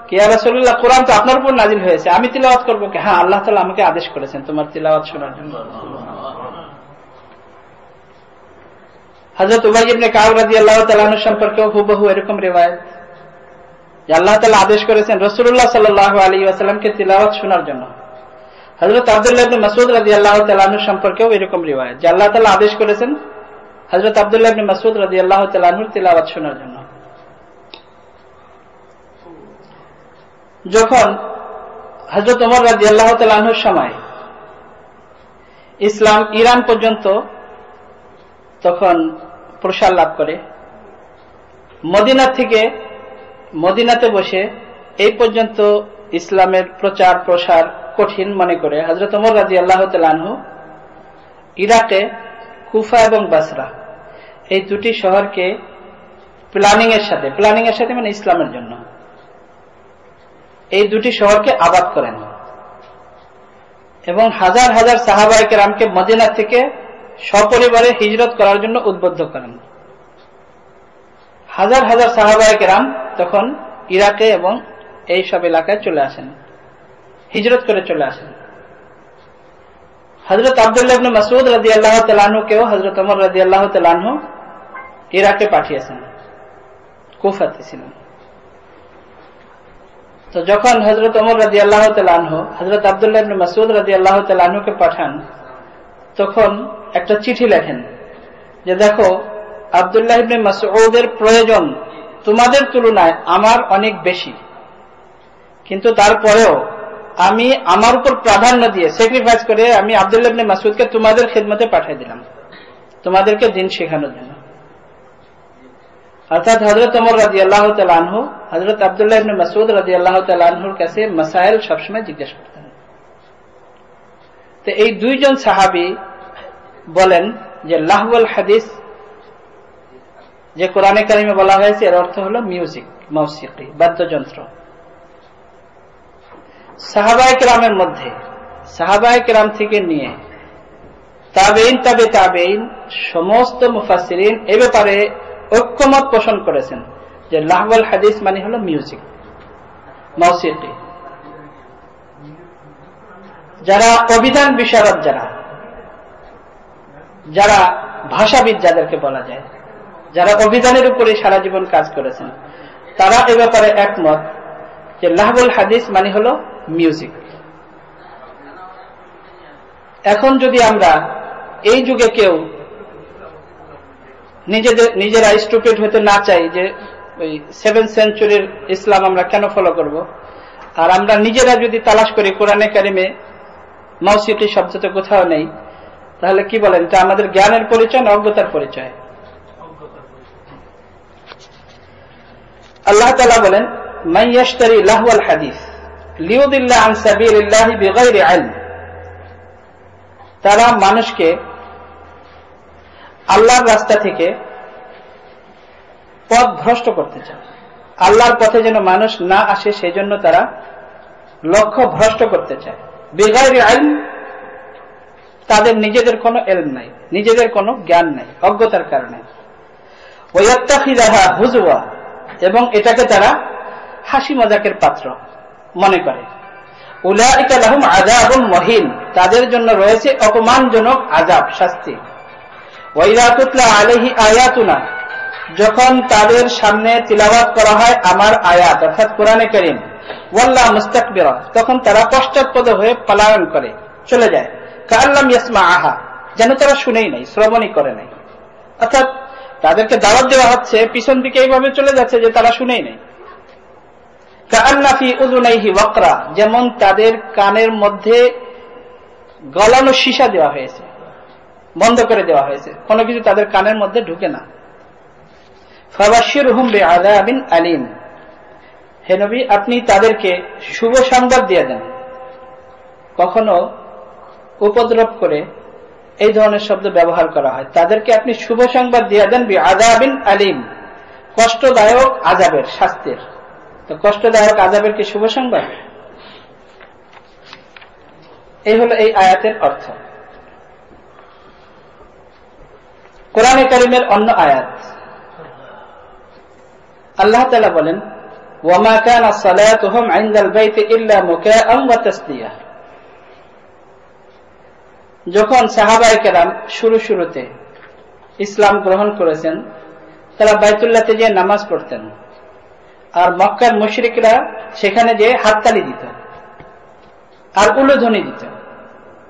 কি ইয়া রাসূলুল্লাহ, কোরআন তো আপনার উপর নাযিল হয়েছে, আমি তিলাওয়াত করব কি? হ্যাঁ, আল্লাহ তাআলা আমাকে আদেশ করেছেন তোমার তিলাওয়াত শোনার জন্য। হযরত উবাই ইবনে কাব রাদিয়াল্লাহু তাআলা আনহু সম্পর্কেও হুবহু এরকম রিওয়ায়াত যে আল্লাহ তাআলা আদেশ করেছেন রাসূলুল্লাহ সাল্লাল্লাহু আলাইহি ওয়াসাল্লামকে তিলাওয়াত শোনার জন্য। হযরত আব্দুল্লাহ ইবনে মাসউদ রাদিয়াল্লাহু তাআলা আনহু সম্পর্কেও এরকম রিওয়ায়াত যে আল্লাহ তাআলা আদেশ করেছেন হযরত আব্দুল্লাহ ইবনে মাসউদ রাদিয়াল্লাহু তাআলা আনহুর তিলাওয়াত শোনার জন্য। যখন হযরত ওমর রাদিয়াল্লাহু তাআলা আনহুর সময় ইসলাম ইরান পর্যন্ত তখন প্রসার লাভ করে, মদিনা থেকে মদিনাতে বসে এই পর্যন্ত ইসলামের প্রচার প্রসার কঠিন মনে করে হযরত ওমর রাদিয়াল্লাহু তাআলা আনহু ইরাকে কুফা এবং বাসরা এই দুটি শহরকে প্ল্যানিং এর সাথে মানে ইসলামের জন্য এই দুটি শহরকে আবাদ করেন এবং হাজার হাজার সাহাবায়ে কেরামকে মদিনা থেকে সপরিবারে হিজরত করার জন্য উদ্বুদ্ধ করেন। হাজার হাজার সাহাবায়ে কেরাম তখন ইরাকে এবং এই সব এলাকায় চলে আসেন, হিজরত করে চলে আসেন। হযরত আব্দুল্লাহ ইবনে মাসউদ রাদিয়াল্লাহু তাআলা আনহুকেও হযরত ওমর রাদিয়াল্লাহু তাআলা আনহু ইরাকে পাঠিয়েছেন, কুফাতে ছিলেন। তো যখন হযরত ওমর রাদিয়াল্লাহু তাআলা আনহু হযরত আব্দুল্লাহ ইবনে মাসউদ রাদিয়াল্লাহু তাআলা আনহুকে পাঠান, তখন একটা চিঠি লেখেন যে দেখো আব্দুল্লাহ ইবনে মাসউদের প্রয়োজন তোমাদের তুলনায় আমার অনেক বেশি, কিন্তু তারপরেও আমি আমার উপর প্রাধান্য দিয়ে স্যাক্রিফাইস করে আমি আব্দুল্লাহ ইবনে মাসউদকে তোমাদের খিদমতে পাঠিয়ে দিলাম, তোমাদেরকে দিন শেখানোর জন্য। অর্থাৎ হযরত ওমর রাদিয়াল্লাহু তাআলা আনহু হযরত আব্দুল্লাহ ইবনে মাসউদ রাদিয়াল্লাহু তাআলা আনহুর কাছে মাসাইল সবসময় জিজ্ঞেস করতেন। তো এই দুইজন সাহাবী বলেন যে লাহওয়াল হাদিস যে কোরআনে কারিমে বলা হয়েছে এর অর্থ হলো মিউজিক, মৌসিকি, বাদ্যযন্ত্র। সাহাবায়ে কেরামের মধ্যে সাহাবায়ে কেরাম থেকে নিয়ে তাবেঈন, তাবে তাবেঈন সমস্ত মুফাসসিরিন এ ব্যাপারে ঐক্যমত পোষণ করেছেন যে লাহওয়াল হাদিস মানে হলো মিউজিক, মৌসিকি। যারা অভিধান বিশারদ, যারা ভাষাবিদ যাদেরকে বলা যায়, যারা অভিধানের উপরে সারা জীবন কাজ করেছেন, তারা এ ব্যাপারে একমত যে লাহওয়াল হাদিস মানে হলো মিউজিক। এখন যদি আমরা এই যুগে কেউ নিজেরা স্টুপিড হতে না চাই যে ওই 7th সেঞ্চুরির ইসলাম আমরা কেন ফলো করব, আর আমরা নিজেরা যদি তালাশ করি কোরআনে কারিমে মৌসিকি শব্দ তো কোথাও নেই, তাহলে কি বলেন, এটা আমাদের জ্ঞানের পরিচয় না অজ্ঞতার পরিচয়? আল্লাহ তাআলা বলেন মান ইয়াশতারি লাহওয়াল হাদিস লিয়ুদিল্লা আন সাবিলিল্লাহি বিগাইরি ইলম। তারা মানুষকে আল্লাহর রাস্তা থেকে পথ ভ্রষ্ট করতে চায়, আল্লাহর পথে যেন মানুষ না আসে সেজন্য তারা লক্ষ্য ভ্রষ্ট করতে চায়। বিগাইরি ইলম, তাদের নিজেদের কোনো ইলম নাই, নিজেদের কোনো জ্ঞান নাই, অজ্ঞতার কারণে। ওয়াত্তাখিযাহা হুজওয়া, এবং এটাকে তারা হাসি মজাকের পাত্র মনে করে। উলাইকা লাহুম আযাবুন মুহিন, তাদের জন্য রয়েছে অপমানজনক আযাব, শাস্তি। ওয়া ইযা তুতলা আলাইহি আয়াতুনা, যখন তাদের সামনে তিলাওয়াত করা হয় আমার আয়াত অর্থাৎ কোরআনে কারীম, ওয়াল্লা মুস্তাকবিরা, তখন তারা পশ্চাৎপদ হয়ে পলায়ন করে চলে যায়। কাআল্লাম ইয়াসমাআহা, যেন তারা শুনেই নাই, শ্রবণই করে নাই। অর্থাৎ তাদেরকে দাওয়াত দেওয়া হচ্ছে, পিছন দিকে এইভাবে চলে যাচ্ছে যে তারা শুনেই নাই। কাআন্না ফি উযুনাইহি ওয়াকরা, যেমন তাদের কানের মধ্যে গলানো সীসা দেওয়া হয়েছে, বন্ধ করে দেওয়া হয়েছে, কোনো কিছু তাদের কানের মধ্যে ঢুকে না। ফাবাশশিরহুম বিআযাবিন আলীম, হে নবী আপনি তাদেরকে শুভ সংবাদ দিয়ে দেন। কখনো উপদ্রব করে এই ধরনের শব্দ ব্যবহার করা হয়, তাদেরকে আপনি শুভ সংবাদ দিয়ে দেন বিআযাবিন আলীম, কষ্টদায়ক আযাবের, শাস্তির। তো কষ্টদায়ক আযাবের কি শুভ সংবাদ? এই হলো এই আয়াতের অর্থ। কোরআনে কারীমের অন্য আয়াত আল্লাহ তাআলা বলেন ওয়ামা কানা সালাতুহুম ইনদাল বাইতি ইল্লা মুকাআন ওয়া তাসদিয়া। যখন সাহাবায়ে কেরাম শুরুতে ইসলাম গ্রহণ করেছেন, তারা বাইতুল্লাহতে গিয়ে নামাজ পড়তেন, আর মক্কার মুশরিকরা সেখানে যে হাততালি দিত আর উলুধ্বনি দিত,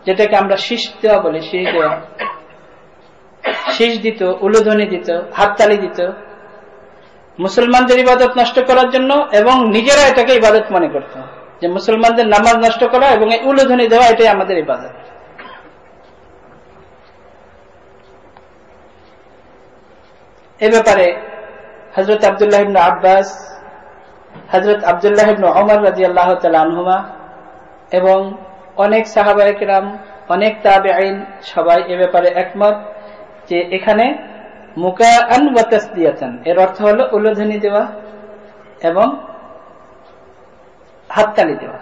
যেটাকে আমরা শীষ দেওয়া বলি, শীষ দিত, উলুধ্বনি দিত, হাততালি দিত, মুসলমানদের ইবাদত নষ্ট করার জন্য, এবং নিজেরা এটাকে ইবাদত মনে করত যে মুসলমানদের নামাজ নষ্ট করা এবং এই উলুধ্বনি দেওয়া এটাই আমাদের ইবাদত। এ ব্যাপারে হযরত আব্দুল্লাহ ইবনে আব্বাস, হযরত আব্দুল্লাহ ইবনে ওমর রাদিয়াল্লাহু তাআলা আনহুমা এবং অনেক সাহাবায়ে কেরাম, অনেক তাবেঈন সবাই এ ব্যাপারে একমত যে এখানে মুকাআন ওয়া তাসদিয়াতান এর অর্থ হলো উলুধ্বনি দেওয়া এবং হাততালি দেওয়া।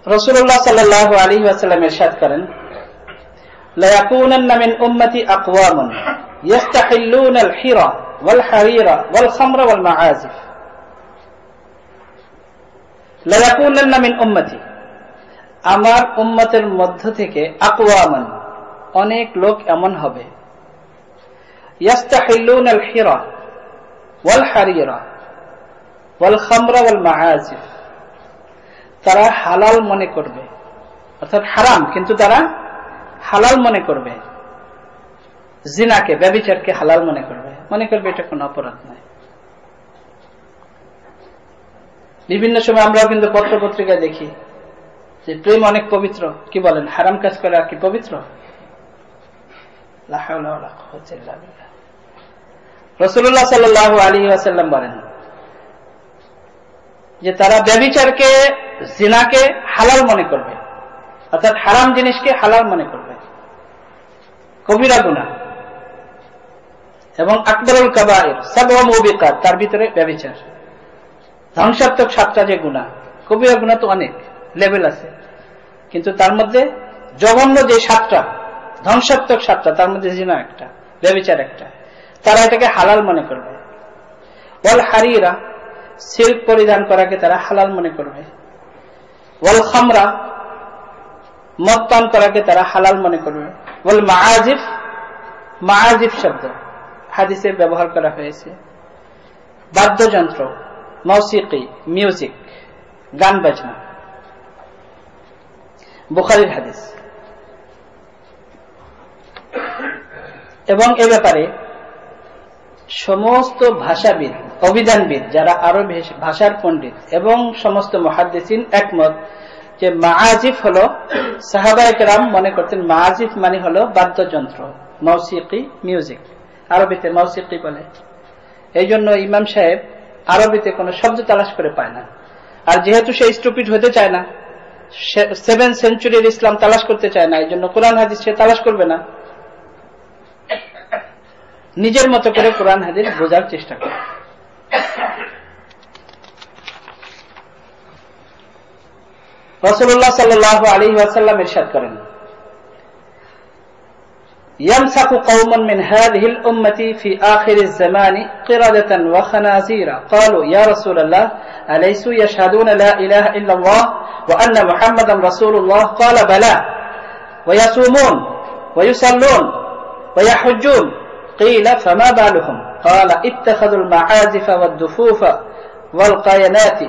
রাসূলুল্লাহ সাল্লাল্লাহু আলাইহি ওয়াসাল্লাম ইরশাদ করেন লা ইয়াকুনান্না মিন উম্মতি আকওয়ামুন ইস্তাহিল্লুনা আল হিরা ওয়াল হারিরা ওয়াল খামরা ওয়াল মাআজিফ। লা ইয়াকুনান্না মিন উম্মতি, আমার উম্মতের মধ্য থেকে আকওয়ামান, অনেক লোক এমন হবে, ইস্তাহিল্লুনা আল হিরা ওয়াল হারিরা ওয়াল খামরা ওয়াল মাআজিফ, তারা হালাল মনে করবে, অর্থাৎ হারাম কিন্তু তারা হালাল মনে করবে, জিনাকে, ব্যভিচারকে হালাল মনে করবে এটা কোনো অপরাধ নয়। বিভিন্ন সময় আমরাও কিন্তু পত্র পত্রিকায় দেখি যে প্রেম অনেক পবিত্র, কি বলেন, হারাম কাজ করে আর কি পবিত্র? রাসূলুল্লাহ সাল্লাল্লাহু আলাইহি ওয়াসাল্লাম বলেন যে তারা ব্যভিচারকে, জিনাকে হালাল মনে করবে, অর্থাৎ হারাম জিনিসকে হালাল মনে করবে, কবিরা গুনাহ। এবং আকবরুল কাবায়ের সাবউ মুবিকাত, তার ভিতরে ব্যভিচার, ধ্বংসাত্মক 7টা যে গুনাহ। কবিরা গুনাহ তো অনেক লেভেল আছে, কিন্তু তার মধ্যে জঘন্য যে 7টা, ধ্বংসাত্মক 7টা, তার মধ্যে জিনা একটা, ব্যভিচার একটা। তারা এটাকে হালাল মনে করবে। ওয়াল হারিরা, সিল্ক পরিধান করাকে তারা হালাল মনে করবে। ওয়াল খামরা, মদ পান করাকে তারা হালাল মনে করবে। ওয়াল মাআজিফ, মাআজিফ শব্দ হাদিসে ব্যবহার করা হয়েছে বাদ্যযন্ত্র, মৌসিকি, মিউজিক, গান বাজনা। বুখারীর হাদিস। এবং এ ব্যাপারে সমস্ত ভাষাবিদ, অভিধানবিদ, যারা আরবি ভাষার পণ্ডিত এবং সমস্ত মুহাদ্দিসিন একমত যে মাআজিফ হলো, সাহাবায়ে কেরাম মনে করতেন মাআজিফ মানে হলো বাদ্যযন্ত্র, মৌসিকি, মিউজিক। আরবিতে মৌসিকি বলে। এই জন্য ইমাম সাহেব আরবিতে কোনো শব্দ তালাশ করে পায় না। আর যেহেতু সে স্টুপিড হতে চায় না, 7th সেঞ্চুরির ইসলাম তালাশ করতে চায় না, এই জন্য কোরআন হাদিস সে তালাশ করবে না, নিজের মতো করে কোরআন হাদিস বোঝার চেষ্টা করে। রাসূলুল্লাহ সাল্লাল্লাহু আলাইহি ওয়াসাল্লাম ইরশাদ করেন, يمسك قوم من هذه الأمة في آخر الزمان قردة وخنازير قالوا يا رسول الله أليسوا يشهدون لا إله إلا الله وأن محمدا رسول الله قال بلى ويصومون ويصلون ويحجون قيل فما بالهم قال اتخذوا المعازف والدفوف والقينات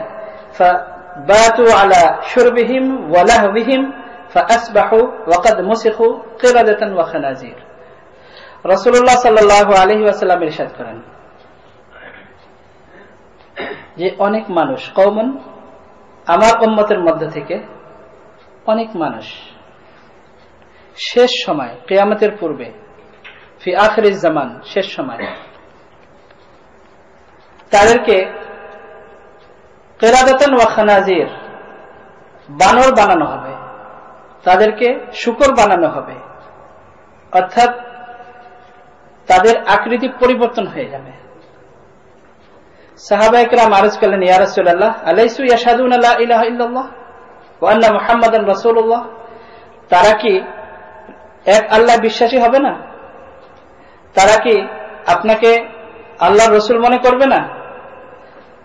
فباتوا على شربهم ولهوهم فأصبحوا وقد مسخوا قردة وخنازير। রাসূলুল্লাহ সাল্লাল্লাহু আলাইহি ওয়াসাল্লাম ইরশাদ করেন যে অনেক মানুষ, কওমন, আমার উম্মতের মধ্য থেকে অনেক মানুষ শেষ সময়, কিয়ামতের পূর্বে, ফি আখিরিজ জামান, শেষ সময়, তাদেরকে কিরাদাতান ওয়া খানাজির, বানর বানানো হবে, তাদেরকে শূকর বানানো হবে, অর্থাৎ তাদের আকৃতি পরিবর্তন হয়ে যাবে। সাহাবায়ে কেরাম আরজ করলেন, ইয়া রাসূলুল্লাহ আলাইসু ইয়াশহাদুনা লা ইলাহা ইল্লাল্লাহ ওয়া আন্না মুহাম্মাদান রাসূলুল্লাহ, তারা কি এক আল্লাহ বিশ্বাসী হবে না? তারা কি আপনাকে আল্লাহর রাসূল মনে করবে না?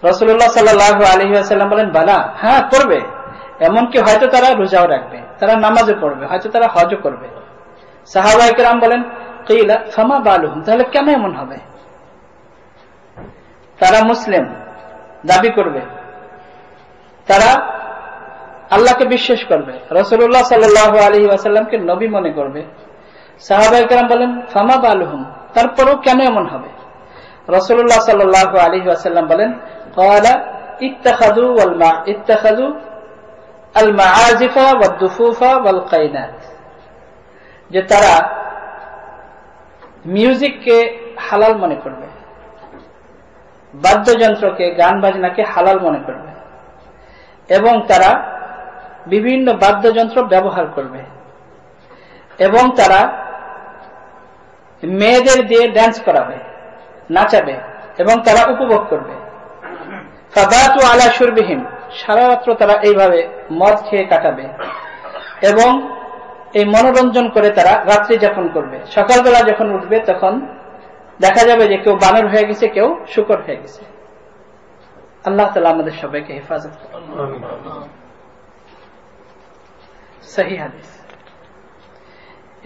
রাসূলুল্লাহ সাল্লাল্লাহু আলাইহি ওয়াসাল্লাম বলেন, বালা, হ্যাঁ করবে। এমনকি হয়তো তারা রোজাও রাখবে, তারা নামাজও পড়বে, হয়তো তারা হজও করবে। সাহাবায়ে কেরাম বলেন, কিলা ফামা বালুহুম, তাহলে কেন এমন হবে? তারা মুসলিম দাবি করবে, তারা আল্লাহকে বিশ্বাস করবে, রাসূলুল্লাহ সাল্লাল্লাহু আলাইহি ওয়াসাল্লামকে নবী মনে করবে। সাহাবায়ে কেরাম বলেন, ফামা বালুহুম, তারপরেও কেন এমন হবে? রাসূলুল্লাহ সাল্লাল্লাহু আলাইহি ওয়াসাল্লাম বলেন, ক্বালা ইত্তাখাযু আল মাআজিফা ওয়াদ দুফুফা ওয়াল কাইনাত, যে তারা মিউজিককে হালাল মনে করবে, বাদ্যযন্ত্রকে, গান বাজনাকে হালাল মনে করবে, এবং তারা বিভিন্ন বাদ্যযন্ত্র ব্যবহার করবে, এবং তারা মেয়েদের দিয়ে ড্যান্স করাবে, নাচাবে, এবং তারা উপভোগ করবে। ফাবাতু আলা শুরবিহিম, সারা রাত্র তারা এইভাবে মদ খেয়ে কাটাবে এবং এই মনোরঞ্জন করে তারা রাত্রি যাপন করবে। সকালবেলা যখন উঠবে তখন দেখা যাবে যে কেউ বানর হয়ে গেছে, কেউ শূকর হয়ে গেছে। আল্লাহ তাআলা আমাদের সবাইকে হেফাজত করুন। সহিহ হাদিস,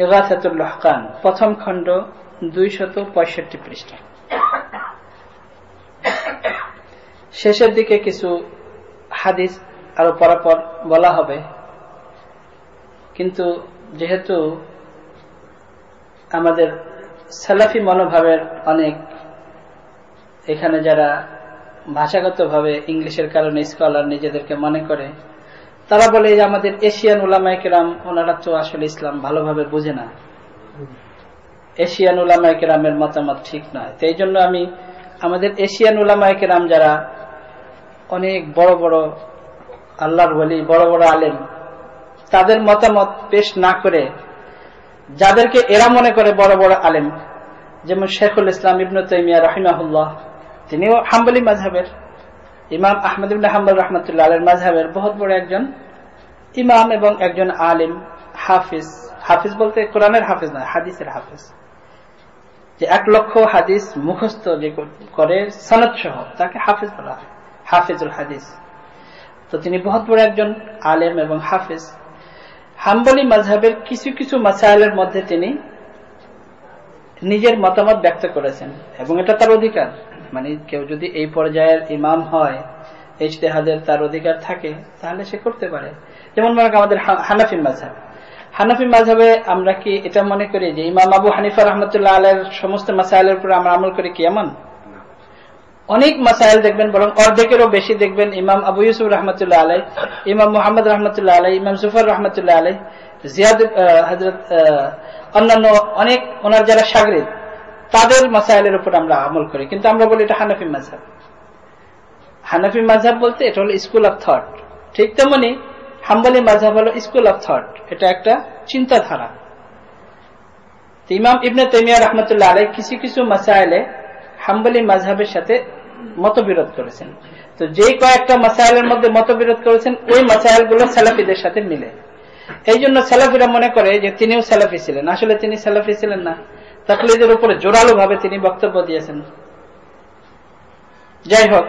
ইগাসাতুল লাহকান, প্রথম খণ্ড, 265 পৃষ্ঠা। শেষের দিকে কিছু হাদিস আরো পরপর বলা হবে, কিন্তু যেহেতু আমাদের সালাফি মনোভাবের অনেক এখানে যারা ভাষাগতভাবে ইংলিশের কারণে স্কলার নিজেদেরকে মনে করে, তারা বলে যে আমাদের এশিয়ান উলামায়ে কেরাম ওনারা তো আসলে ইসলাম ভালোভাবে বুঝে না, এশিয়ান উলামায়ে কেরামের মতামত ঠিক নয়। তো এই জন্য আমি আমাদের এশিয়ান উলামায়ে কেরাম যারা অনেক বড় বড় আল্লাহর ওলি, বড় বড় আলেম, তাদের মতামত পেশ না করে যাদেরকে এরা মনে করে বড় বড় আলেম, যেমন শেখুল ইসলাম ইবনে তাইমিয়া রাহিমাহুল্লাহ, তিনিও হাম্বলি মাযহাবের, ইমাম আহমদ ইবনে হাম্বল রাহমাতুল্লাহ আলাইহির মাযহাবের বহুত বড় একজন ইমাম এবং একজন আলিম, হাফিজ। হাফিজ বলতে কোরআনের হাফিজ নয়, হাদিসের হাফিজ, যে 1 লক্ষ হাদিস মুখস্থ যে করে সনদ সহ তাকে হাফিজ বলা হয়, হাফিজুল হাদিস। তো তিনি বহুত বড় একজন আলেম এবং হাফিজ। হাম্বলি মাযহাবের কিছু কিছু মাসাইলের মধ্যে তিনি নিজের মতামত ব্যক্ত করেছেন এবং এটা তার অধিকার। মানে কেউ যদি এই পর্যায়ের ইমাম হয়, ইজতিহাদের তার অধিকার থাকে, তাহলে সে করতে পারে। যেমন মনে করেন আমাদের হানাফি মাযহাব, হানাফি মাযহাবে আমরা কি এটা মনে করি যে ইমাম আবু হানিফা রাহমাতুল্লাহ আলাইহির সমস্ত মাসাইলের উপর আমরা আমল করি কি? এমন অনেক মাসাইল দেখবেন, বরং অর্ধেকেরও বেশি দেখবেন ইমাম আবু ইউসুফ রাহমাতুল্লাহ আলাইহি, ইমাম মুহাম্মদ রাহমাতুল্লাহ আলাইহি, ইমাম জুফর রাহমাতুল্লাহ আলাইহি, জিয়াদ হযরত অন্যান্য অনেক ওনার যারা শাগরিদ, তাদের মাসাইলের উপর আমরা আমল করি, কিন্তু আমরা বলি এটা হানাফি মাযহাব। হানাফি মাযহাব বলতে এটা হলো স্কুল অফ থট। ঠিক তেমনি হাম্বলি মাযহাব হলো স্কুল অফ থট, এটা একটা চিন্তাধারা। ইমাম ইবনে তাইমিয়া রাহমাতুল্লাহ আলাইহি কিছু কিছু মাসাইলে হাম্বলি মাযহাবের সাথে মতবিরোধ করেছেন। তো যে কয়েকটা মাসাইলের মধ্যে মতবিরোধ করেছেন, ওই মাসাইলগুলো সালাফিদের সাথে মিলে। এই জন্য সালাফিরা মনে করে যে তিনিও সালাফি ছিলেন। আসলে তিনি সালাফি ছিলেন না, তাকলিদের উপরে জোরালো ভাবে তিনি বক্তব্য দিয়েছেন। যাই হোক,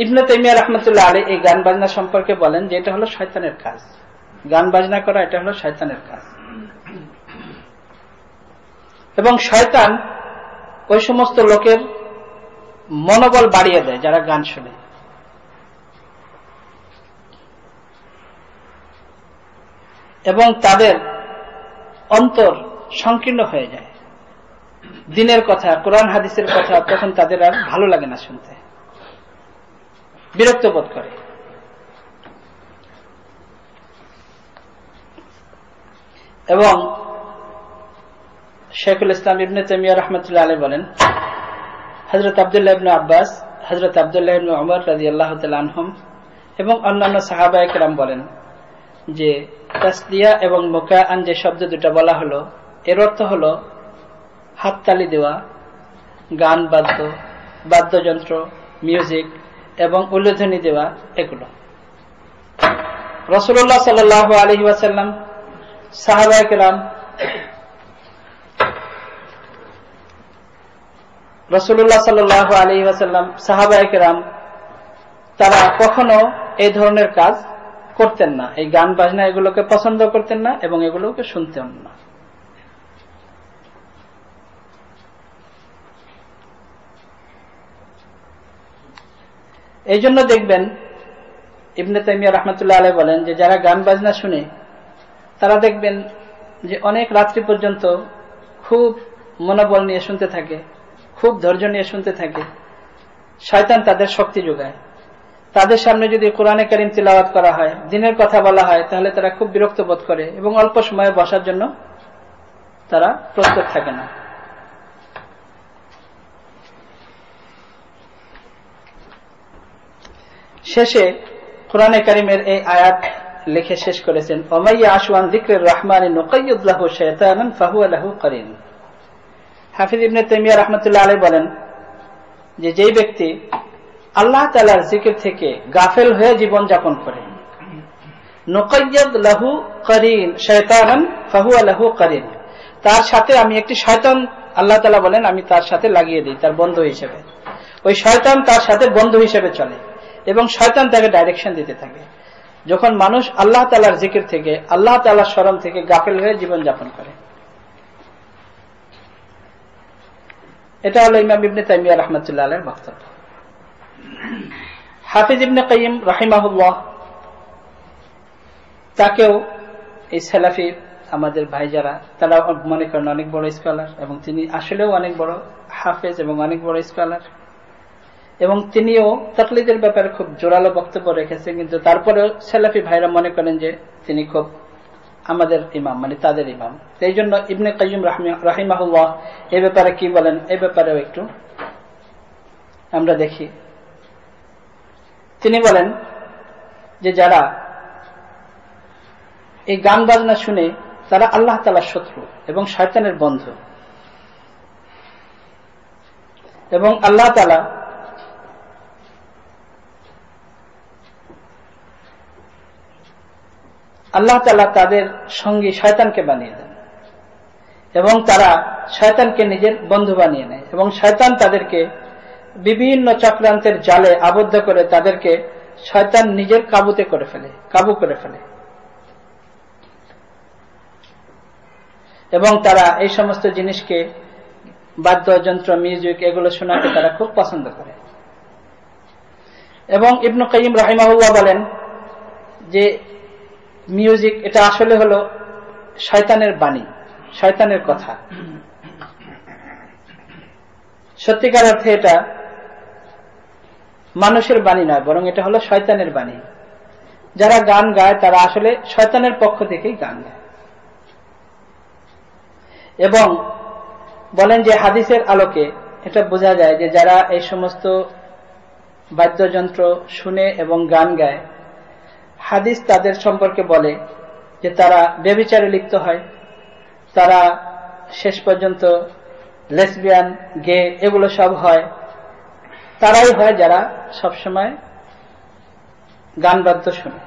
ইবনে তাইমিয়া রাহমাতুল্লাহ আলাইহি এই গান বাজনা সম্পর্কে বলেন যে এটা হলো শয়তানের কাজ, গান বাজনা করা এটা হলো শয়তানের কাজ। এবং শয়তান ওই সমস্ত লোকের মনোবল বাড়িয়ে দেয় যারা গান শুনে। এবং তাদের অন্তর সংকীর্ণ হয়ে যায়। দিনের কথা, কোরআন হাদিসের কথা তখন তাদের আর ভালো লাগে না শুনতে, বিরক্ত বোধ করে। এবং শেখুল ইসলাম ইবনে তাইমিয়া রাহমাতুল্লাহ আলাইহি বলেন, হযরত আব্দুল্লাহ ইবনে আব্বাস, হযরত আব্দুল্লাহ ইবনে উমর রাদিয়াল্লাহু তাআলা আনহুম এবং অন্যান্য সাহাবায়ে কেরাম বলেন যে তাসদিয়া এবং মুকাআন যে শব্দ দুটো বলা হলো, এর অর্থ হলো হাততালি দেওয়া, গান বাদ্যযন্ত্র, মিউজিক এবং উলুধ্বনি দেওয়া, এগুলো। রাসূলুল্লাহ সাল্লাল্লাহু আলাইহি ওয়াসাল্লাম, সাহাবায়ে কেরাম, রাসূলুল্লাহ সাল্লাল্লাহু আলাইহি ওয়াসাল্লাম, সাহাবায়ে কেরাম তারা কখনো এই ধরনের কাজ করতেন না, এই গান বাজনা এগুলোকে পছন্দ করতেন না এবং এগুলোকে শুনতেন না। এই জন্য দেখবেন ইবনে তাইমিয়া রাহমাতুল্লাহ আলাইহি বলেন যে যারা গান বাজনা শুনে তারা দেখবেন যে অনেক রাত্রি পর্যন্ত খুব মনোবল নিয়ে শুনতে থাকে, খুব ধৈর্য নিয়ে শুনতে থাকে। শয়তান তাদের শক্তি যোগায়। তাদের সামনে যদি কোরআনে কারীম তিলাওয়াত করা হয়, দিনের কথা বলা হয়, তাহলে তারা খুব বিরক্ত বোধ করে এবং অল্প সময়ে বসার জন্য তারা প্রস্তুত থাকে না। শেষে কোরআনে কারীমের এই আয়াত লিখে শেষ করেছেন, ওমাইয়া আশওয়ান যিকরির রহমানি নুকাইয়িদ লাহু শাইতানান ফাহুয়া লাহু কারিন। হাফিজ ইবনে তাইমিয়া রাহমাতুল্লাহ আলাইহি বলেন যে যেই ব্যক্তি আল্লাহ তাআলার জিকির থেকে গাফেল হয়ে জীবন যাপন করে, নুকাইয়িদ লাহু কারিন শাইতানান ফাহুয়া লাহু কারিন, তার সাথে আমি একটি শয়তান, আল্লাহ তাআলা বলেন আমি তার সাথে লাগিয়ে দিই, তার বন্ধু হিসেবে। ওই শয়তান তার সাথে বন্ধু হিসেবে চলে এবং শয়তান তাকে ডাইরেকশন দিতে থাকে। যখন মানুষ আল্লাহ তাআলার জিকির থেকে, আল্লাহ তাআলার স্মরণ থেকে গাফেল হয়ে জীবন যাপন করে। এটা হলো ইমাম ইবনে তাইমিয়া রাহমাতুল্লাহ আলাইহির বক্তব্য। হাফিজ ইবনে কাইয়িম রাহিমাহুল্লাহ, তাকেও এই সালাফি আমাদের ভাই যারা, তারা মনে করেন অনেক বড় স্কলার, এবং তিনি আসলেও অনেক বড় হাফেজ এবং অনেক বড় স্কলার, এবং তিনিও তাকলিদের ব্যাপারে খুব জোরালো বক্তব্য রেখেছেন। কিন্তু তারপরেও সালাফি ভাইরা মনে করেন যে তিনি খুব আমাদের ইমাম, মানে তাদের ইমাম। এই জন্য ইবনে কাইয়্যিম রাহিমাহুল্লাহ এই ব্যাপারে কি বলেন, এই ব্যাপারেও একটু আমরা দেখি। তিনি বলেন যে যারা এই গান বাজনা শুনে তারা আল্লাহ তাআলার শত্রু এবং শয়তানের বন্ধু, এবং আল্লাহ তাআলা তাদের সঙ্গী শয়তানকে বানিয়ে দেন, এবং তারা শয়তানকে নিজের বন্ধু বানিয়ে নেয়, এবং শয়তান তাদেরকে বিভিন্ন চক্রান্তের জালে আবদ্ধ করে তাদেরকে শয়তান নিজের কাবু করে ফেলে, এবং তারা এই সমস্ত জিনিসকে, বাদ্যযন্ত্র, মিউজিক, এগুলো শোনাকে তারা খুব পছন্দ করে। এবং ইবনে কাইয়্যিম রাহিমাহুল্লাহ বলেন যে মিউজিক এটা আসলে হলো শয়তানের বাণী, শয়তানের কথা। সত্যিকার অর্থে এটা মানুষের বাণী নয়, বরং এটা হলো শয়তানের বাণী। যারা গান গায় তারা আসলে শয়তানের পক্ষ থেকেই গান গায়। এবং বলেন যে হাদিসের আলোকে এটা বোঝা যায় যে যারা এই সমস্ত বাদ্যযন্ত্র শুনে এবং গান গায়, হাদিস তাদের সম্পর্কে বলে যে তারা ব্যভিচারে লিপ্ত হয়, তারা শেষ পর্যন্ত লেসবিয়ান, গে, এগুলো সব হয়। তারাই হয় যারা সবসময় গান বাদ্য শুনে।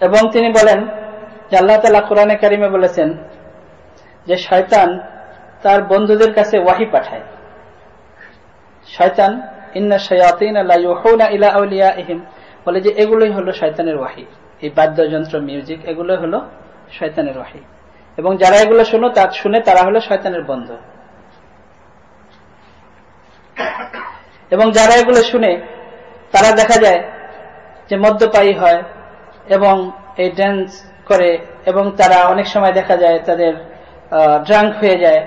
এবং তিনি বলেন যে আল্লাহ তাআলা কোরআনে কারিমে বলেছেন যে শয়তান তার বন্ধুদের কাছে ওয়াহি পাঠায়। শয়তান ইন্না শায়াতিনা লা ইউহুনা ইলা আউলিয়াইহিম, বলে যে এগুলোই হলো শয়তানের ওয়াহি। এই বাদ্যযন্ত্র, মিউজিক, এগুলো হলো শয়তানের ওয়াহি, এবং যারা এগুলো শুনে তারা হলো শয়তানের বন্ধু। এবং যারা এগুলো শুনে তারা দেখা যায় যে মদ্যপায়ী হয় এবং এই ড্যান্স করে, এবং তারা অনেক সময় দেখা যায় তাদের ড্রাঙ্ক হয়ে যায়।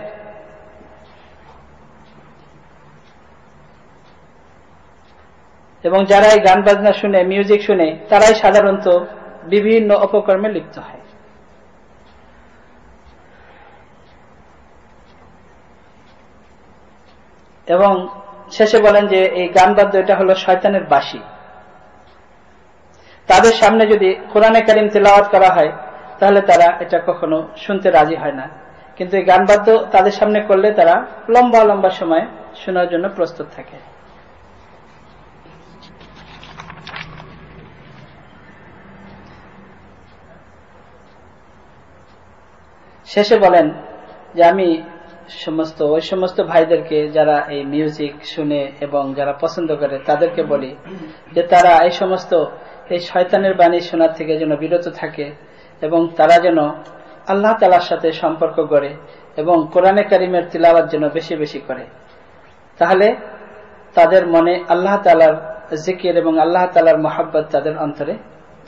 এবং যারা এই গান বাজনা শুনে, মিউজিক শুনে, তারাই সাধারণত বিভিন্ন অপকর্মে লিপ্ত হয়। এবং শেষে বলেন যে এই গান বাদ্য এটা হলো শয়তানের বাঁশি। তাদের সামনে যদি কোরআনে কারীম তেলাওয়াত করা হয় তাহলে তারা এটা কখনো শুনতে রাজি হয় না, কিন্তু এই গান বাদ্য তাদের সামনে করলে তারা লম্বা লম্বা সময় শোনার জন্য প্রস্তুত থাকে। শেষে বলেন যে আমি ওই সমস্ত ভাইদেরকে যারা এই মিউজিক শুনে এবং যারা পছন্দ করে তাদেরকে বলি যে তারা এই সমস্ত এই শয়তানের বাণী শোনার থেকে যেন বিরত থাকে, এবং তারা যেন আল্লাহ তাআলার সাথে সম্পর্ক গড়ে এবং কোরআনে কারীমের তিলাওয়াত যেন বেশি বেশি করে। তাহলে তাদের মনে আল্লাহ তাআলার জিকির এবং আল্লাহ তাআলার মহব্বত তাদের অন্তরে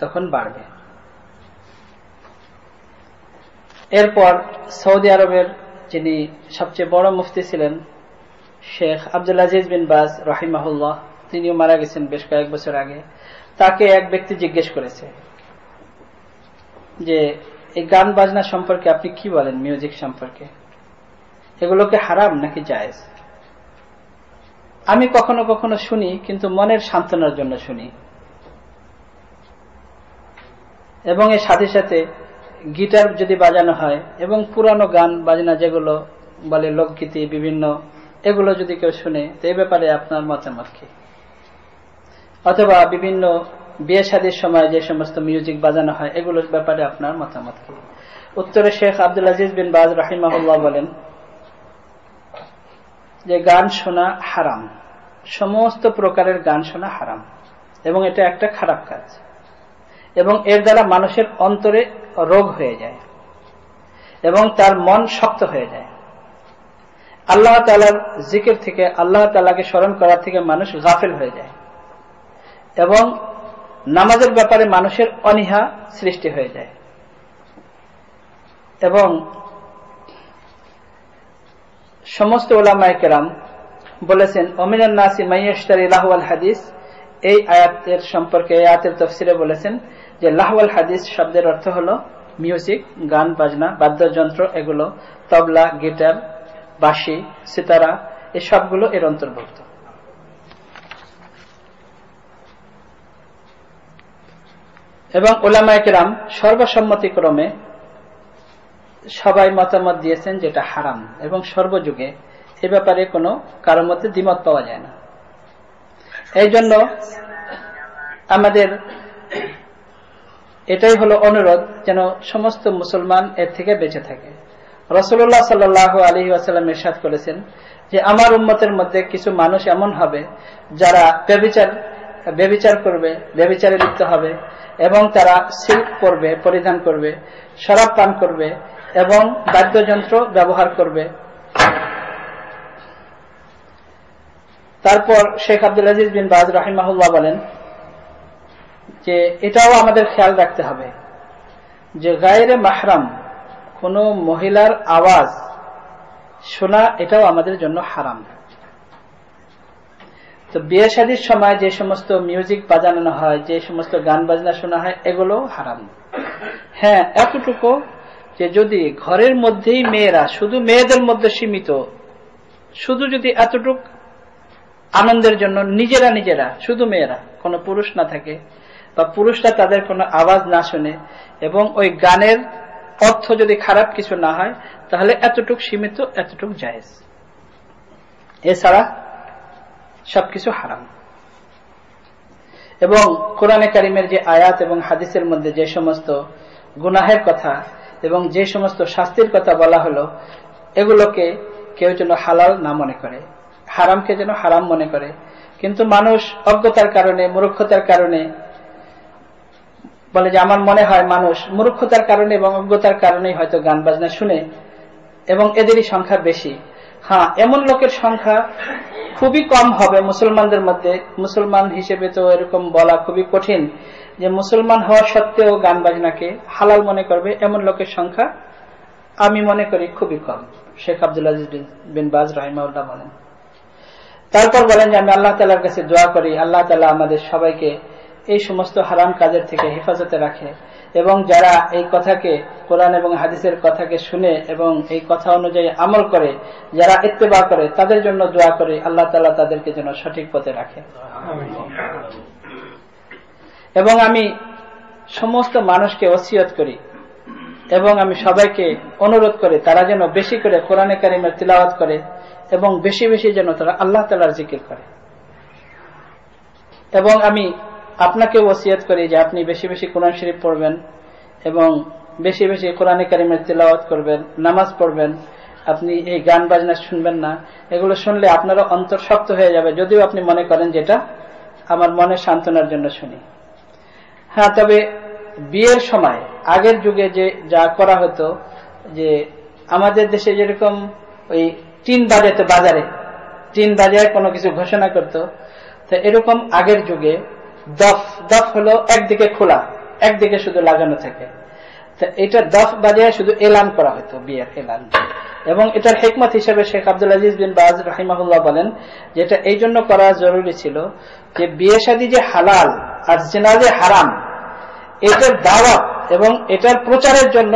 তখন বাড়বে। এরপর সৌদি আরবের যিনি সবচেয়ে বড় মুফতি ছিলেন, শেখ আব্দুল আজিজ বিন বাজ রাহিমাহুল্লাহ, তিনিও মারা গেছেন বেশ কয়েক বছর আগে। তাকে এক ব্যক্তি জিজ্ঞেস করেছে যে এই গান বাজনা সম্পর্কে আপনি কি বলেন, মিউজিক সম্পর্কে, এগুলোকে হারাম নাকি জায়েজ? আমি কখনো কখনো শুনি, কিন্তু মনের সান্ত্বনার জন্য শুনি, এবং এর সাথে সাথে গিটার যদি বাজানো হয় এবং পুরানো গান বাজনা যেগুলো বলে লোকগীতি বিভিন্ন, এগুলো যদি কেউ শুনে, তো এই ব্যাপারে আপনার মতামত কি? অথবা বিভিন্ন বিয়ে শাদীর সময় যে সমস্ত মিউজিক বাজানো হয় এগুলোর ব্যাপারে আপনার মতামত কি? উত্তরে শেখ আব্দুল আজিজ বিন বাজ রাহিমাহুল্লাহ বলেন যে গান শোনা হারাম, সমস্ত প্রকারের গান শোনা হারাম, এবং এটা একটা খারাপ কাজ, এবং এর দ্বারা মানুষের অন্তরে রোগ হয়ে যায়। এবং তার মন শক্ত হয়ে যায়। আল্লাহ তাআলার জিকির থেকে, আল্লাহ তাআলাকে স্মরণ করা থেকে মানুষ গাফিল হয়ে যায় এবং নামাজের ব্যাপারে মানুষের অনীহা সৃষ্টি হয়ে যায়। এবং সমস্ত উলামায়ে কেরাম বলেছেন, ওমিনান নাসি মাইয়াশতারি লাহওয়াল হাদিস, এই আয়াতের সম্পর্কে, এই আয়াতের তাফসিরে বলেছেন যে লাহওয়াল হাদিস শব্দের অর্থ হলো মিউজিক, গান বাজনা, বাদ্যযন্ত্র, এগুলো তবলা, গিটার, বাঁশি, সিতারা, এই সবগুলো এর অন্তর্ভুক্ত। এবং উলামায়ে কেরাম সর্বসম্মতিক্রমে সবাই মতামত দিয়েছেন যেটা হারাম, এবং সর্বযুগে এ ব্যাপারে কোনো কারোর মধ্যে দ্বিমত পাওয়া যায় না। এই জন্য আমাদের এটাই হলো অনুরোধ যেন সমস্ত মুসলমান এর থেকে বেঁচে থাকে। রাসূলুল্লাহ সাল্লাল্লাহু আলাইহি ওয়াসাল্লাম ইরশাদ করেছেন যে আমার উম্মতের মধ্যে কিছু মানুষ এমন হবে যারা ব্যভিচার করবে, ব্যভিচারে লিপ্ত হবে, এবং তারা সিল্ক পরবে, পরিধান করবে, শরাব পান করবে এবং বাদ্যযন্ত্র ব্যবহার করবে। তারপর শেখ আব্দুল আজিজ বিন বাজ রাহিমাহুল্লাহ বলেন যে এটাও আমাদের খেয়াল রাখতে হবে যে গায়রে মাহরাম কোন মহিলার আওয়াজ শোনা এটাও আমাদের জন্য হারাম। তো বিয়ে শাদীর সময় যে সমস্ত মিউজিক বাজানো হয়, যে সমস্ত গান বাজনা শোনা হয়, এগুলো হারাম। হ্যাঁ, এতটুকু যে যদি ঘরের মধ্যেই মেয়েরা, শুধু মেয়েদের মধ্যে সীমিত, শুধু যদি এতটুক আনন্দের জন্য নিজেরা শুধু মেয়েরা, কোনো পুরুষ না থাকে, বা পুরুষরা তাদের কোনো আওয়াজ না শুনে, এবং ওই গানের অর্থ যদি খারাপ কিছু না হয়, তাহলে এতটুক সীমিত, এতটুক জায়েজ। এছাড়া সবকিছু হারাম। এবং কোরআনে কারিমের যে আয়াত এবং হাদিসের মধ্যে যে সমস্ত গুনাহের কথা এবং যে সমস্ত শাস্তির কথা বলা হলো, এগুলোকে কেউ যেন হালাল না মনে করে, হারামকে যেন হারাম মনে করে। কিন্তু মানুষ অজ্ঞতার কারণে, মূর্খতার কারণে বলে যে আমার মনে হয় মানুষ মূর্খতার কারণে এবং অজ্ঞতার কারণেই হয়তো গান বাজনা শুনে, এবং এদেরই সংখ্যা বেশি। হ্যাঁ, এমন লোকের সংখ্যা খুবই কম হবে মুসলমানদের মধ্যে। মুসলমান হিসেবে তো এরকম বলা খুবই কঠিন যে মুসলমান হওয়া সত্ত্বেও গান বাজনাকে হালাল মনে করবে, এমন লোকের সংখ্যা আমি মনে করি খুবই কম। শেখ আব্দুল আজিজ বিন বাজ রাহিমাহুল্লাহ বলেন। তারপর বলেন যে আমি আল্লাহ তাআলার কাছে দোয়া করি আল্লাহ তাআলা আমাদের সবাইকে এই সমস্ত হারাম কাজের থেকে হেফাজতে রাখে, এবং যারা এই কথাকে, কোরআন এবং হাদিসের কথাকে শুনে এবং এই কথা অনুযায়ী আমল করে, যারা ইত্তেবা করে, তাদের জন্য দোয়া করি আল্লাহ তাআলা তাদেরকে যেন সঠিক পথে রাখে। এবং আমি সমস্ত মানুষকে ওসিয়ত করি এবং আমি সবাইকে অনুরোধ করি তারা যেন বেশি করে কোরআনে কারিমের তিলাওয়াত করে এবং বেশি বেশি যেন তারা আল্লাহ তাআলার জিকির করে। এবং আমি আপনাকে ওসিয়ত করি যে আপনি বেশি বেশি কোরআন শরীফ পড়বেন এবং বেশি বেশি কোরআনে কারিমের তিলাওয়াত করবেন, নামাজ পড়বেন। আপনি এই গান বাজনা শুনবেন না, এগুলো শুনলে আপনারও অন্তর শক্ত হয়ে যাবে, যদিও আপনি মনে করেন যেটা আমার মনে সান্ত্বনার জন্য শুনি। হ্যাঁ, তবে বিয়ের সময় আগের যুগে যে যা করা হতো, যে আমাদের দেশে যেরকম ওই টিন বাজাতো, বাজারে টিন বাজায় কোনো কিছু ঘোষণা করত, তো এরকম আগের যুগে দফ হলো একদিকে খোলা, একদিকে শুধু লাগানো থাকে। তো এটা দফ বাজায় শুধু এলান করা হতো, বিয়ের এলান। এবং এটার হিকমত হিসেবে শেখ আব্দুল আজিজ বিন বাজ রাহিমাহুল্লাহ বলেন যে এটা এই জন্য করা জরুরি ছিল যে বিয়ে শাদী যে হালাল আর জিনা যে হারাম, এটার দাওয়াত এবং এটার প্রচারের জন্য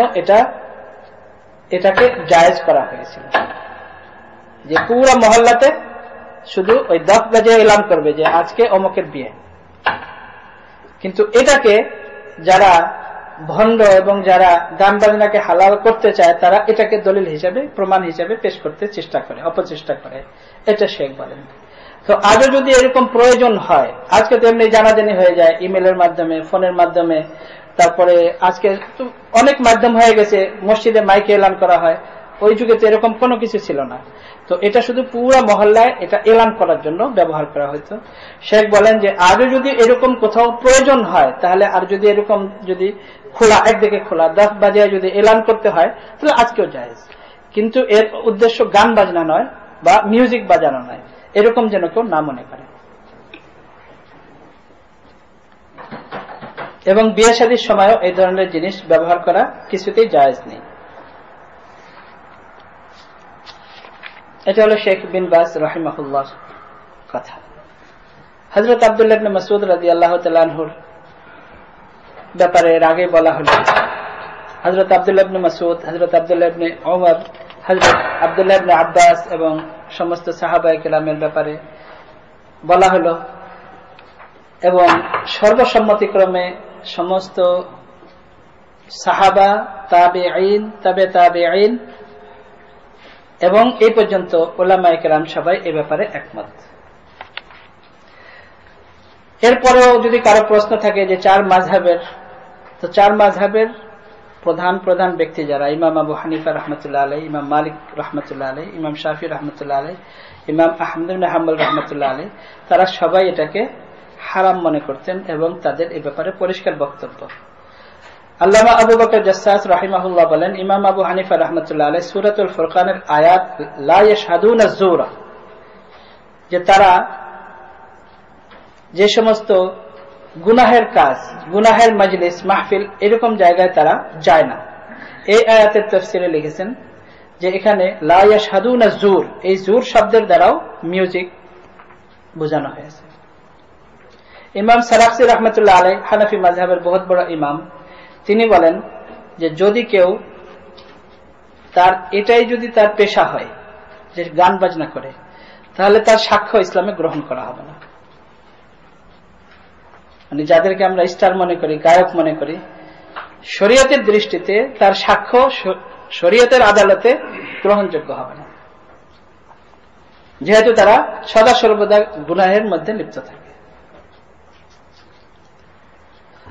এটাকে জায়েজ করা হয়েছিল। যে পুরো মহল্লাতে শুধু ওই দফ বাজিয়ে এলান করবে যে আজকে অমুকের বিয়ে। কিন্তু এটাকে যারা ভণ্ড এবং যারা গান বাজনাকে হালাল করতে চায়, তারা এটাকে দলিল হিসাবে, প্রমাণ হিসাবে পেশ করতে চেষ্টা করে, অপচেষ্টা করে। এটা শেখ বলেন। তো আজও যদি এরকম প্রয়োজন হয়, আজকে তো এমনি জানাজানি হয়ে যায় ইমেলের মাধ্যমে, ফোনের মাধ্যমে, তারপরে আজকে অনেক মাধ্যম হয়ে গেছে, মসজিদে মাইকে এলান করা হয়। ওই যুগে তো এরকম কোনো কিছু ছিল না। তো এটা শুধু পুরা মহল্লায় এটা এলান করার জন্য ব্যবহার করা হতো। শেখ বলেন যে আরো যদি এরকম কোথাও প্রয়োজন হয়, তাহলে আর যদি এরকম যদি খোলা, একদিকে খোলা 10 বাজে যদি এলান করতে হয়, তাহলে আজকেও জায়েজ। কিন্তু এর উদ্দেশ্য গান বাজনা নয় বা মিউজিক বাজানো নয়, এরকম যেন কেউ না মনে করে। এবং বিয়ে শাদীর সময়ও এই ধরনের জিনিস ব্যবহার করা কিছুতেই জায়েজ নেই। এটা হলো শেখ বিন বাজ রাহিমাহুল্লাহর কথা। হযরত আব্দুল্লাহ ইবনে মাসউদ রাদিয়াল্লাহু তাআলা আনহুর ব্যাপারে এর আগে বলা হলো। হযরত আব্দুল্লাহ ইবনে মাসউদ, হযরত আব্দুল্লাহ ইবনে ওমর, হযরত আব্দুল্লাহ ইবনে আব্বাস এবং সমস্ত সাহাবায়ে কেরামের ব্যাপারে বলা হলো, এবং সর্বসম্মতিক্রমে সমস্ত সাহাবা, তাবেঈন, তাবে তাবেঈন এবং এই পর্যন্ত উলামায়ে কেরাম সবাই এই ব্যাপারে একমত। এরপরেও যদি কারো প্রশ্ন থাকে যে 4 মাযহাবের, তো 4 মাযহাবের প্রধান প্রধান ব্যক্তি যারা, ইমাম আবু হানিফা রাহমাতুল্লাহ আলাইহি, ইমাম মালিক রাহমাতুল্লাহ আলাইহি, ইমাম শাফি রাহমাতুল্লাহ আলাইহি, ইমাম আহমদ ইবনে হাম্বল রাহমাতুল্লাহ আলাইহি, তারা সবাই এটাকে হারাম মনে করতেন এবং তাদের এই ব্যাপারে পরিষ্কার বক্তব্য। আল্লামা আবু বকর জাসসাস রাহিমাহুল্লাহ বলেন, ইমাম আবু হানিফা রাহমাতুল্লাহ আলাইহি সূরাতুল ফুরকানের আয়াত লা ইয়াশহাদুনা যুরা, যে তারা যে সমস্ত গুনাহের কাজ, গুনাহের মজলিস, মাহফিল, এরকম জায়গায় তারা যায় না। এই আয়াতের তাফসীরে লিখেছেন যে এখানে লা ইয়াশহাদুনা যুর, এই যুর শব্দের দ্বারাও মিউজিক বোঝানো হয়েছে। ইমাম সারাকসি রাহমাতুল্লাহ আলাইহি হানাফি মাযহাবের বহুত বড় ইমাম, তিনি বলেন যে যদি কেউ তার এটাই যদি তার পেশা হয় যে গান বাজনা করে, তাহলে তার সাক্ষ্য ইসলামে গ্রহণ করা হবে না। মানে যাদেরকে আমরা স্টার মনে করি, গায়ক মনে করি, শরীয়তের দৃষ্টিতে তার সাক্ষ্য শরীয়তের আদালতে গ্রহণযোগ্য হবে না, যেহেতু তারা সদা সর্বদা গুনাহের মধ্যে লিপ্ত থাকে।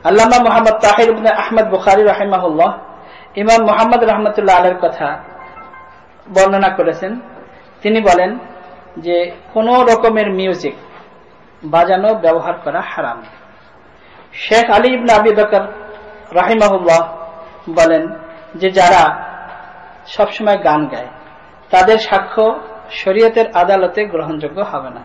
আল্লামা মুহাম্মদ তাহির ইবনে আহমদ বুখারী রাহিমাহুল্লাহ ইমাম মুহাম্মদ রাহমাতুল্লাহ আলাইহির কথা বর্ণনা করেছেন। তিনি বলেন যে কোন রকমের মিউজিক বাজানো ব্যবহার করা হারাম। শেখ আলী ইবনে আবি বকর রাহিমাহুল্লাহ বলেন যে যারা সবসময় গান গায়, তাদের সাক্ষ্য শরীয়তের আদালতে গ্রহণযোগ্য হবে না।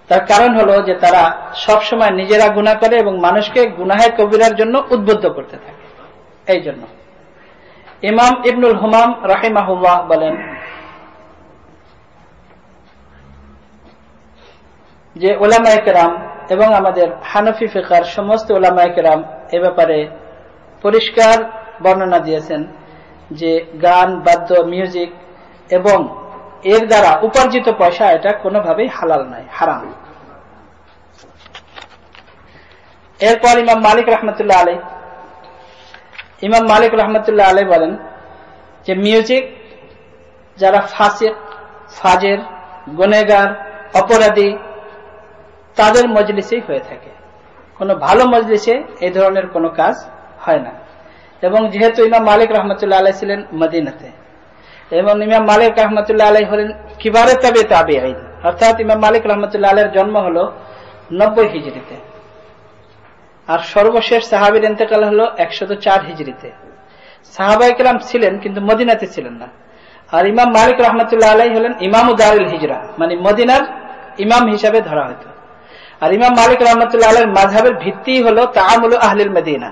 তার কারণ হলো যে তারা সবসময় নিজেরা গুনাহ করে এবং মানুষকে গুনাহে কবিরার জন্য উদ্বুদ্ধ করতে থাকে। এই জন্য ইমাম ইবনুল হুমাম রাহিমাহুল্লাহ বলেন যে উলামায়ে কেরাম এবং আমাদের হানাফি ফিকহার সমস্ত উলামায়ে কেরাম এ ব্যাপারে পরিষ্কার বর্ণনা দিয়েছেন যে গান, বাদ্য, মিউজিক এবং এর দ্বারা উপার্জিত পয়সা এটা কোনোভাবেই হালাল নয়, হারাম। এরপর ইমাম মালিক রাহমাতুল্লাহ আলাইহি, ইমাম মালিক রাহমাতুল্লাহ আলাইহি বলেন যে মিউজিক যারা ফাসিক, ফাজের, গুনাহগার, অপরাধী, তাদের মজলিসেই হয়ে থাকে। কোনো ভালো মজলিসে এই ধরনের কোনো কাজ হয় না। এবং যেহেতু ইমাম মালিক রাহমাতুল্লাহ আলাইহি ছিলেন মদিনাতে, এবং ইমাম মালিক রাহমাতুল্লাহ আলাইহি হলেন কিবারে তাবে তাবেঈন, অর্থাৎ ইমাম মালিক রাহমাতুল্লাহ আলাইহির জন্ম হলো 90 হিজরিতে, আর সর্বশেষ সাহাবীর ইন্তেকাল হলো 104 হিজরিতে। সাহাবায়ে কেরাম ছিলেন কিন্তু মদিনাতে ছিলেন না। আর ইমাম মালিক রাহমাতুল্লাহ আলাইহি হলেন ইমামু দারুল হিজরা, মানে মদিনার ইমাম হিসাবে ধরা হতো। আর ইমাম মালিক রাহমাতুল্লাহ আলাইহির মাযহাবের ভিত্তি হলো তাআমুলু আহলিল মদিনা,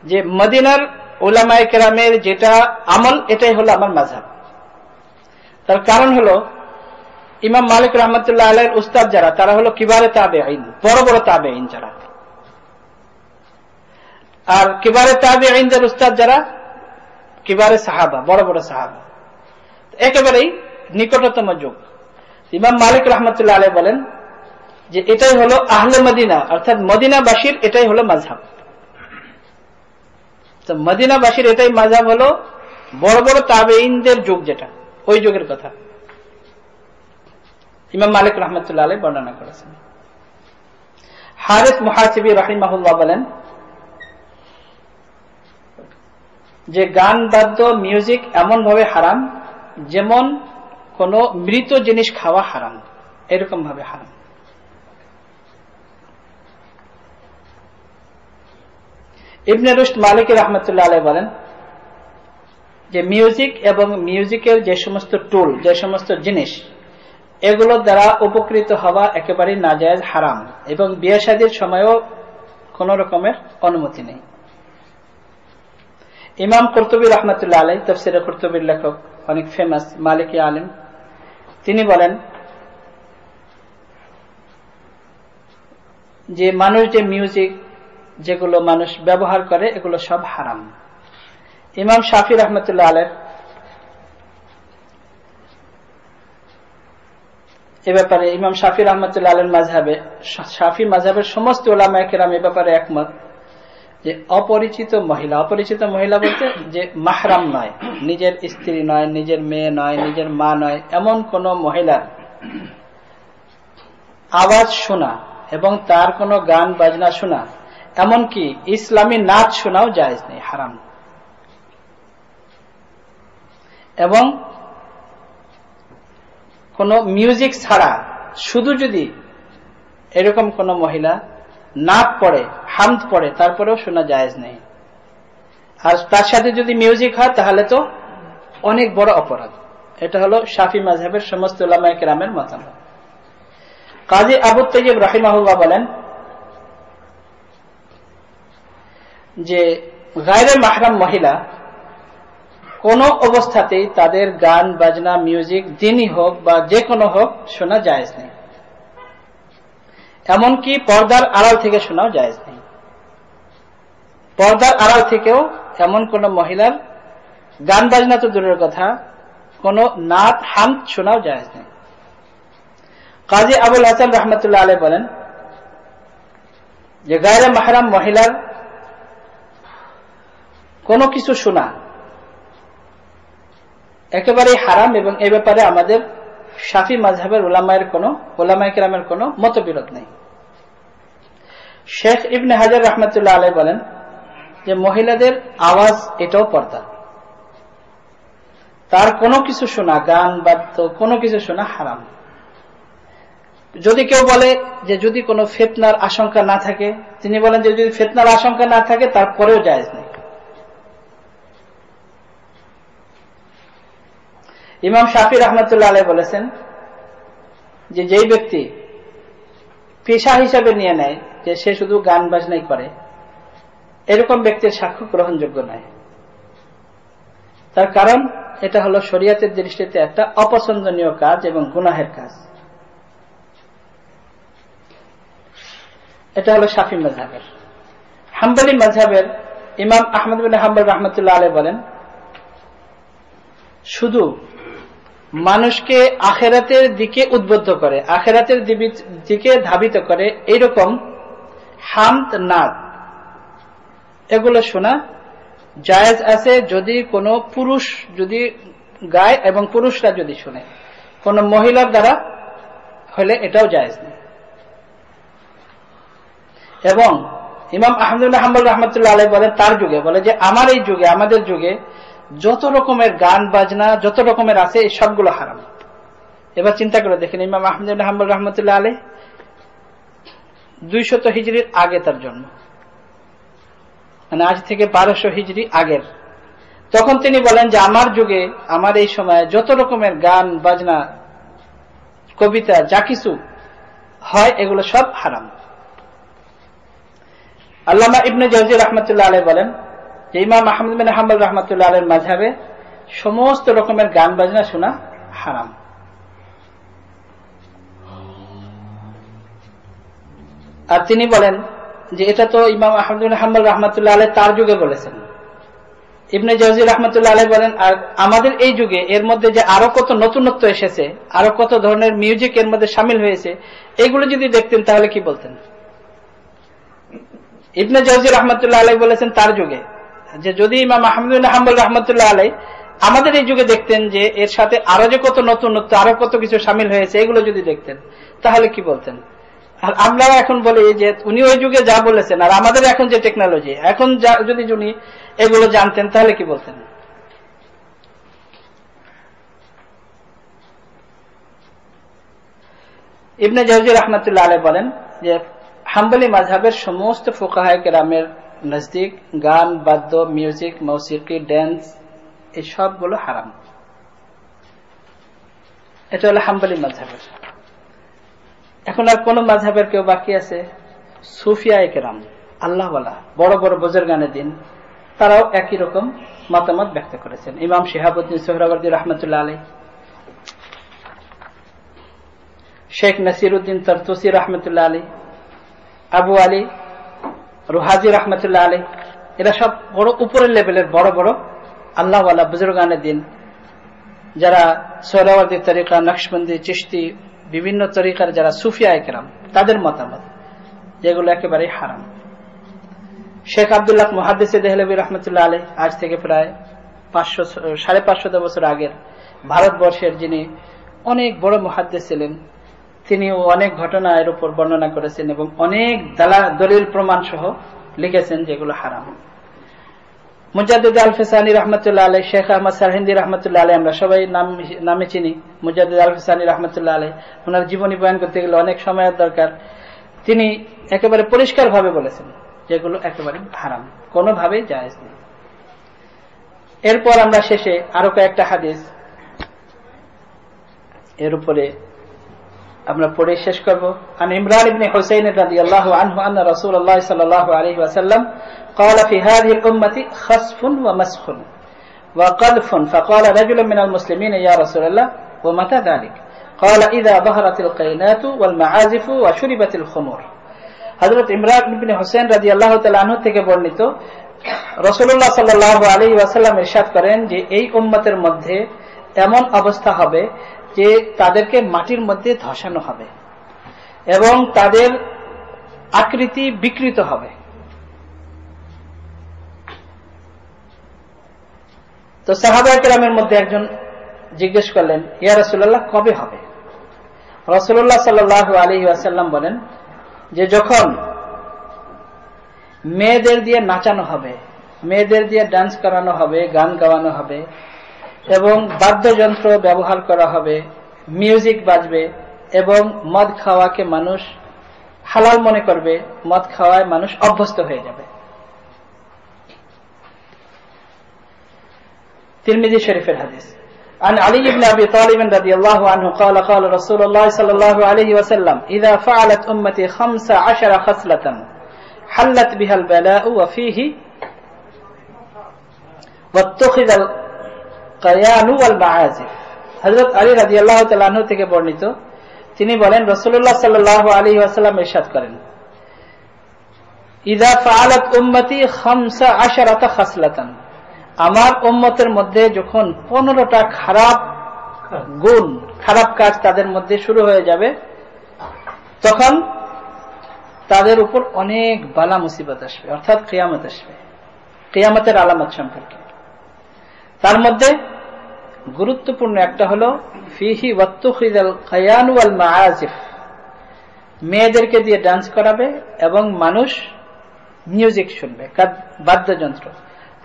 যে মদিনার উলামায়ে কেরামের যেটা আমল, এটাই হলো আমার মাযহাব। তার কারণ হলো ইমাম মালিক রাহমাতুল্লাহ আলাইহির উস্তাদ যারা, তারা হলো কিবারে তাবেঈন, বড় বড় তাবেঈন যারা। আর কিবারে তাবেঈনদের উস্তাদ যারা, কিবারে সাহাবা, বড় বড় সাহাবা, একেবারেই নিকটতম যুগ। ইমাম মালিক রাহমাতুল্লাহ আলাইহি বলেন যে এটাই হলো আহলে মদিনা, অর্থাৎ মদিনাবাসীর এটাই হলো মাযহাব। তো মদিনাবাসীর এটাই মাযহাব হলো বড় বড় তাবেঈনদের যুগ, যেটা ওই যুগের কথা ইমাম মালিক রাহমাতুল্লাহ আলাইহি বর্ণনা করেছেন। হারিস মুহাসিবি রাহিমাহুল্লাহ বলেন যে গান বাদ্য মিউজিক এমন ভাবে হারাম যেমন কোন মৃত জিনিস খাওয়া হারাম, এরকম ভাবে হারাম। ইবনে রুশদ মালিকি রাহমাতুল্লাহ আলাইহি বলেন যে মিউজিক এবং মিউজিকের যে সমস্ত টুল, যে সমস্ত জিনিস, এগুলোর দ্বারা উপকৃত হওয়া একেবারেই নাজায়েজ, হারাম, এবং বিয়ে শাদীর সময়ও কোন রকমের অনুমতি নেই। ইমাম কুরতুবী রাহমাতুল্লাহ আলাইহি, তাফসীরে কুরতুবীর লেখক, অনেক ফেমাস মালিকি আলেম, তিনি বলেন যে মানুষ যে মিউজিক যেগুলো মানুষ ব্যবহার করে এগুলো সব হারাম। ইমাম শাফি রাহমাতুল্লাহ আলাইহি এ ব্যাপারে, ইমাম শাফি রাহমাতুল্লাহ আলাইহির মাযহাবে, শাফি মাযহাবের সমস্ত উলামায়ে কেরাম এ ব্যাপারে একমত যে অপরিচিত মহিলা, অপরিচিত মহিলা বলতে যে মাহরাম নয়, নিজের স্ত্রী নয়, নিজের মেয়ে নয়, নিজের মা নয়, এমন কোন মহিলার আওয়াজ শোনা এবং তার কোন গান বাজনা শোনা, এমনকি ইসলামী নাচ শোনাও জায়েজ নেই, হারাম। এবং কোন মিউজিক ছাড়া শুধু যদি এরকম কোন মহিলা নাচ পড়ে, হামদ পড়ে, তারপরেও শোনা জায়েজ নেই। আর তার সাথে যদি মিউজিক হয় তাহলে তো অনেক বড় অপরাধ। এটা হলো শাফি মাযহাবের সমস্ত উলামায়ে কেরামের মতামত। কাজী আবু তাইয়্যিব রাহিমাহুল্লাহ বলেন যে গায়রে মাহরাম মহিলা কোন অবস্থাতেই তাদের গান বাজনা, মিউজিক, দিনই হোক বা যে কোনো হোক, শোনা জায়েজ নেই। এমনকি পর্দার আড়াল থেকে শোনাও জায়েজ নেই। পর্দার আড়াল থেকেও এমন কোন মহিলার গান বাজনা তো দূরের কথা, কোন নাত হামদ শোনাও জায়েজ নেই। কাজী আবুল হাসান রাহমাতুল্লাহ আলাইহি বলেন যে গায়রে মাহরাম মহিলার কোনো কিছু শোনা একেবারেই হারাম, এবং এ ব্যাপারে আমাদের শাফি মাযহাবের উলামায়ে কেরামের কোনো মতবিরোধ নেই। শেখ ইবনে হাজার রাহমাতুল্লাহ আলাইহি বলেন যে মহিলাদের আওয়াজ এটাও পর্দা, তার কোনো কিছু শোনা, গান বাদ্য কোনো কিছু শোনা হারাম। যদি কেউ বলে যে যদি কোনো ফিতনার আশঙ্কা না থাকে, তিনি বলেন যে যদি ফিতনার আশঙ্কা না থাকে তারপরেও জায়েজ নেই। ইমাম শাফি রাহমাতুল্লাহ আলাইহি বলেছেন যে যেই ব্যক্তি পেশা হিসাবে নিয়ে নেয় যে সে শুধু গান বাজনাই করে, এরকম ব্যক্তির সাক্ষ্য গ্রহণযোগ্য নয়। তার কারণ এটা হলো শরীয়তের দৃষ্টিতে একটা অপছন্দনীয় কাজ এবং গুনাহের কাজ। এটা হলো শাফি মাযহাবের। হাম্বলি মাযহাবের ইমাম আহমদ বিন হাম্বল রাহমাতুল্লাহ আলাইহি বলেন শুধু মানুষকে আখিরাতের দিকে উদ্বুদ্ধ করে, আখিরাতের দিকে ধাবিত করে এইরকম হামদ, নাত, এগুলো শোনা জায়েজ আছে যদি কোনো পুরুষ যদি গায় এবং পুরুষরা যদি শুনে, কোন মহিলার দ্বারা হলে এটাও জায়েজ নেই। এবং ইমাম আহমদ বিন হাম্বল রাহমাতুল্লাহ আলাইহি বলেন তার যুগে, বলে যে আমার এই যুগে, আমাদের যুগে যত রকমের গান বাজনা যত রকমের আছে এই সবগুলো হারাম। এবার চিন্তা করে দেখেন, ইমাম আহমদ বিন হাম্বল রাহমাতুল্লাহ আলাইহি 200 হিজরির আগে তার জন্ম, মানে আজ থেকে 1200 হিজরি আগের। তখন তিনি বলেন যে আমার যুগে, আমার এই সময় যত রকমের গান বাজনা, কবিতা, যা কিছু হয় এগুলো সব হারাম। আল্লামা ইবনে জাওজি রাহমাতুল্লাহ আলাইহি বলেন যে ইমাম আহমদ বিন হাম্বল রাহমাতুল্লাহ আলাইহির মাযহাবে সমস্ত রকমের গান বাজনা শোনা হারাম। আর তিনি বলেন যে এটা তো ইমাম আহমদ বিন হাম্বল রাহমাতুল্লাহ আলাইহি তার যুগে বলেছেন। ইবনে জাওজি রাহমাতুল্লাহ আলাইহি বলেন আর আমাদের এই যুগে এর মধ্যে যে আরো কত নতুনত্ব এসেছে, আরো কত ধরনের মিউজিক এর মধ্যে শামিল হয়েছে, এগুলো যদি দেখতেন তাহলে কি বলতেন? ইবনে জাওজি রাহমাতুল্লাহ আলাইহি বলেছেন তার যুগে যে যদি ইমাম আহমদ বিন হাম্বল রাহমাতুল্লাহ আলাইহি আমাদের এই যুগে দেখতেন যে এর সাথে আরো যে কত নতুনত্ব, আরো কত কিছু শামিল হয়েছে, এগুলো যদি দেখতেন তাহলে কি বলতেন? আর আমরা এখন বলি যে উনি ওই যুগে যা বলেছেন আর আমাদের এখন যে টেকনোলজি, এখন যদি উনি এগুলো জানতেন তাহলে কি বলতেন? ইবনে জাওজি রাহমাতুল্লাহ আলাইহি বলেন যে হাম্বলি মাযহাবের সমস্ত ফুকাহায়ে কেরামের নজদিক গান, বাদ্য, মিউজিক, মৌসিকি, ড্যান্স এই সবগুলো হারাম। এটা হলো হাম্বলি মাযহাবের। এখন আর কোন মাযহাবের কেউ বাকি আছে? সুফিয়ায়ে কেরাম, আল্লাহওয়ালা, বড় বড় বুজুর্গানে দিন, তারাও একই রকম মতামত ব্যক্ত করেছেন। ইমাম শিহাবুদ্দিন সোহরাওয়ার্দী রাহমাতুল্লাহ আলাইহি, শেখ নাসিরউদ্দিন তরতুসি রাহমাতুল্লাহ আলাইহি, আবু আলী রুহাজি রাহমাতুল্লাহ আলাইহি, এরা সব বড় উপরের লেভেলের বড় বড় আল্লাহওয়ালা বুজুর্গানে দিন, যারা সোহরাওয়ার্দী তরিকা, নকশবন্দি, চিশতি, বিভিন্ন তরিকার যারা সুফিয়ায়ে কেরাম, তাদের মতামত যেগুলো একেবারে হারাম। শেখ আব্দুল্লাহ মুহাদ্দিস দেহলভী রাহমাতুল্লাহ আলাইহি আজ থেকে প্রায় 550 বছর আগের ভারতবর্ষের যিনি অনেক বড় মুহাদ্দিস ছিলেন, তিনিও অনেক ঘটনা এর উপর বর্ণনা করেছেন এবং অনেক দলিল প্রমাণ সহ লিখেছেন যেগুলো হারাম। মুজাদ্দিদ আল ফিসানি রাহমাতুল্লাহ আলাইহি, শেখ আহমদ সারহিন্দি রাহমাতুল্লাহ আলাইহি, আমরা সবাই নামে চিনি মুজাদ্দিদ আল ফিসানি রাহমাতুল্লাহ আলাইহি। ওনার জীবনী বয়ান করতে গেলে অনেক সময়ের দরকার। তিনি একেবারে পরিষ্কার ভাবে বলেছেন যেগুলো একেবারে হারাম, কোনোভাবেই জায়েজ নেই। এরপর আমরা শেষে আরো কয়েকটা হাদিস এর উপরে আমরা পড়ে শেষ করব। আন ইমরান ইবনে হুসাইন রাদিয়াল্লাহু আনহু আন্না রাসূলুল্লাহ সাল্লাল্লাহু আলাইহি ওয়াসাল্লাম قال في هذه الأمة خسف ومسخ وقذف فقال رجل من المسلمين يا رسول الله ومتى ذلك؟ قال إذا ظهرت القينات والمعازف وشربت الخمور। হযরত ইমরান ইবনে হুসাইন রাদিয়াল্লাহু তাআলা আনহু থেকে বর্ণিত, রাসূলুল্লাহ সাল্লাল্লাহু আলাইহি ওয়াসাল্লাম ইরশাদ করেন যে এই উম্মতের মধ্যে এমন অবস্থা হবে যে তাদেরকে মাটির মধ্যে ধসানো হবে এবং তাদের আকৃতি বিকৃত হবে। তো সাহাবায়ে কেরামের মধ্যে একজন জিজ্ঞেস করলেন, ইয়া রাসূলুল্লাহ, কবে হবে? রাসূলুল্লাহ সাল্লাল্লাহু আলাইহি ওয়াসাল্লাম বলেন যে যখন মেয়েদের দিয়ে নাচানো হবে, মেয়েদের দিয়ে ডান্স করানো হবে, গান গাওয়ানো হবে এবং বাদ্যযন্ত্র ব্যবহার করা হবে, মিউজিক বাজবে এবং মদ খাওয়াকে মানুষ হালাল মনে করবে, মদ খাওয়ায় মানুষ অভ্যস্ত হয়ে যাবে। তিরমিজি শরীফের হাদিস। عن علي بن أبي طالب رضي الله عنه قال قال رسول الله صلى الله عليه وسلم إذا فعلت أمتي 15 خصلة حلت بها البلاء وفيه واتخذ القيان والمعازف। হযরত আলী রাদিয়াল্লাহু তাআলা আনহু থেকে বর্ণিত, তিনি বলেন রাসূলুল্লাহ সাল্লাল্লাহু আলাইহি ওয়াসাল্লাম ইরশাদ করেন, ইযা ফাআলাত উম্মতি 15 খাসলাতান, আমার উম্মতের মধ্যে যখন 15টা খারাপ গুণ, খারাপ কাজ তাদের মধ্যে শুরু হয়ে যাবে, তখন তাদের উপর অনেক বালা মুসিবত আসবে, অর্থাৎ কিয়ামত আসবে, কিয়ামতের আলামত সম্পর্কে। তার মধ্যে গুরুত্বপূর্ণ একটা হলো ফিহি ওয়াত্তুখিযাল কায়ান ওয়াল মাআজিফ, মেয়েদেরকে দিয়ে ডান্স করাবে এবং মানুষ মিউজিক শুনবে, বাদ্যযন্ত্র।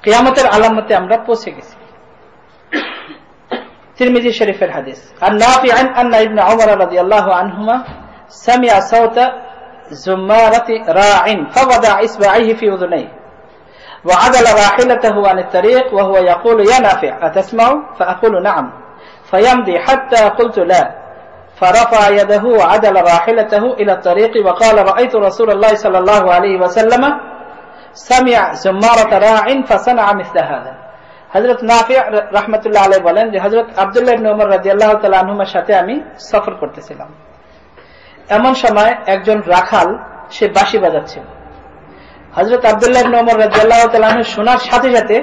কিয়ামতের আলামতে আমরা পৌঁছে গেছি। তিরমিজি শরীফের হাদিস। আন নাফি আন্না ইবনে উমর রাদিয়াল্লাহু আনহুমা সামিআ সাওতা জুমারাতি রা'in ফাওয়াদা ইসবা'ইহি ফি উযুনাইহি وعدل راحلته عن الطريق وهو يقول يا نافع أتسمع؟ فأقول نعم فيمضي حتى قلت لا فرفع يده وعدل راحلته إلى الطريق وقال رأيت رسول الله صلى الله عليه وسلم سمع زمارة راع فصنع مثل هذا। হযরত নাফি রাহমাতুল্লাহ আলাইহি বলেন যে হযরত আব্দুল্লাহ ইবনে উমর রাদিয়াল্লাহু তাআলা আনহুমার সাথে আমি সফর করতেছিলাম। এমন সময় একজন রাখাল সে বাঁশি বাজাচ্ছিল। হযরত আব্দুল্লাহ ইবনে উমর রাদিয়াল্লাহু তাআলা আনহু শোনার সাথে সাথে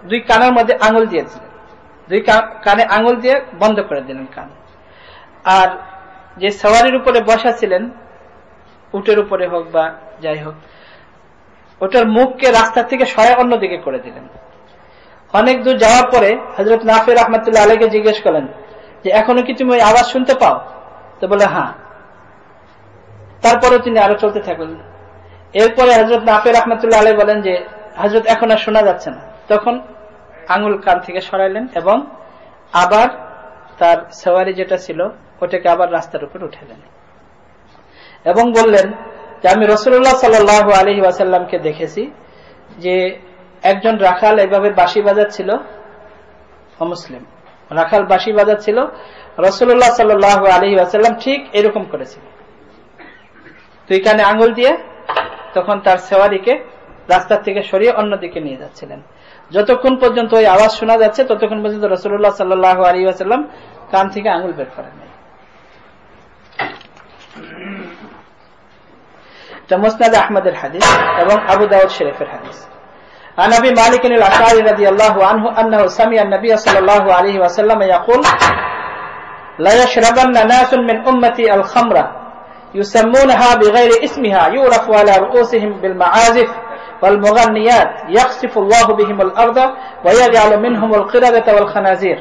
দুই কানের মধ্যে আঙ্গুল দিয়েছিলেন, দুই কানে আঙ্গুল দিয়ে বন্ধ করে দিলেন কান। আর যে সওয়ারির উপরে বসা ছিলেন, উটের উপরে হোক বা যাই হোক, ওটার মুখকে রাস্তা থেকে সরায় অন্যদিকে করে দিলেন। অনেক দূর যাওয়ার পরে হযরত নাফি রাহমাতুল্লাহ আলাইহিকে জিজ্ঞেস করলেন যে এখনো কি তুমি ওই আওয়াজ শুনতে পাও? তো বলে হ্যাঁ। তারপরে তিনি আরো চলতে থাকলেন। এরপরে হযরত নাফি রাহমাতুল্লাহ আলাইহি বলেন যে হযরত এখন আর শোনা যাচ্ছে না, তখন আঙুল কান থেকে সরাইলেন এবং আবার তার সওয়ারি যেটা ছিল ওটাকে আবার রাস্তার উপর উঠালেন এবং বললেন যে আমি রাসূলুল্লাহ সাল্লাল্লাহু আলাইহি ওয়াসাল্লামকে দেখেছি যে একজন রাখাল এভাবে বাঁশি বাজাচ্ছিল, মুসলিম রাখাল বাঁশি বাজাচ্ছিল, রাসূলুল্লাহ সাল্লাল্লাহু আলাইহি ওয়াসাল্লাম ঠিক এরকম করেছিল, দুই কানে আঙুল দিয়ে তখন তার সেওয়ারিকে রাস্তার থেকে সরিয়ে অন্যদিকে নিয়ে যাচ্ছিলেন। যতক্ষণ পর্যন্ত ওই আওয়াজ শোনা যাচ্ছে ততক্ষণ পর্যন্ত রাসূলুল্লাহ সাল্লাল্লাহু আলাইহি ওয়াসাল্লাম কান থেকে আঙুল বের করেন নাই। এটা মুসনাদ আহমদের হাদিস এবং আবু দাউদ শরীফের হাদিস। عن أبي مالك الأشعري رضي الله عنه أنه سمع النبي صلى الله عليه وسلم يقول لا يشربن ناس من أمتي الخمر يسمونها بغير اسمها يعرف على رؤوسهم بالمعازف والمغنيات يخسف الله بهم الأرض ويجعل منهم القردة والخنازير.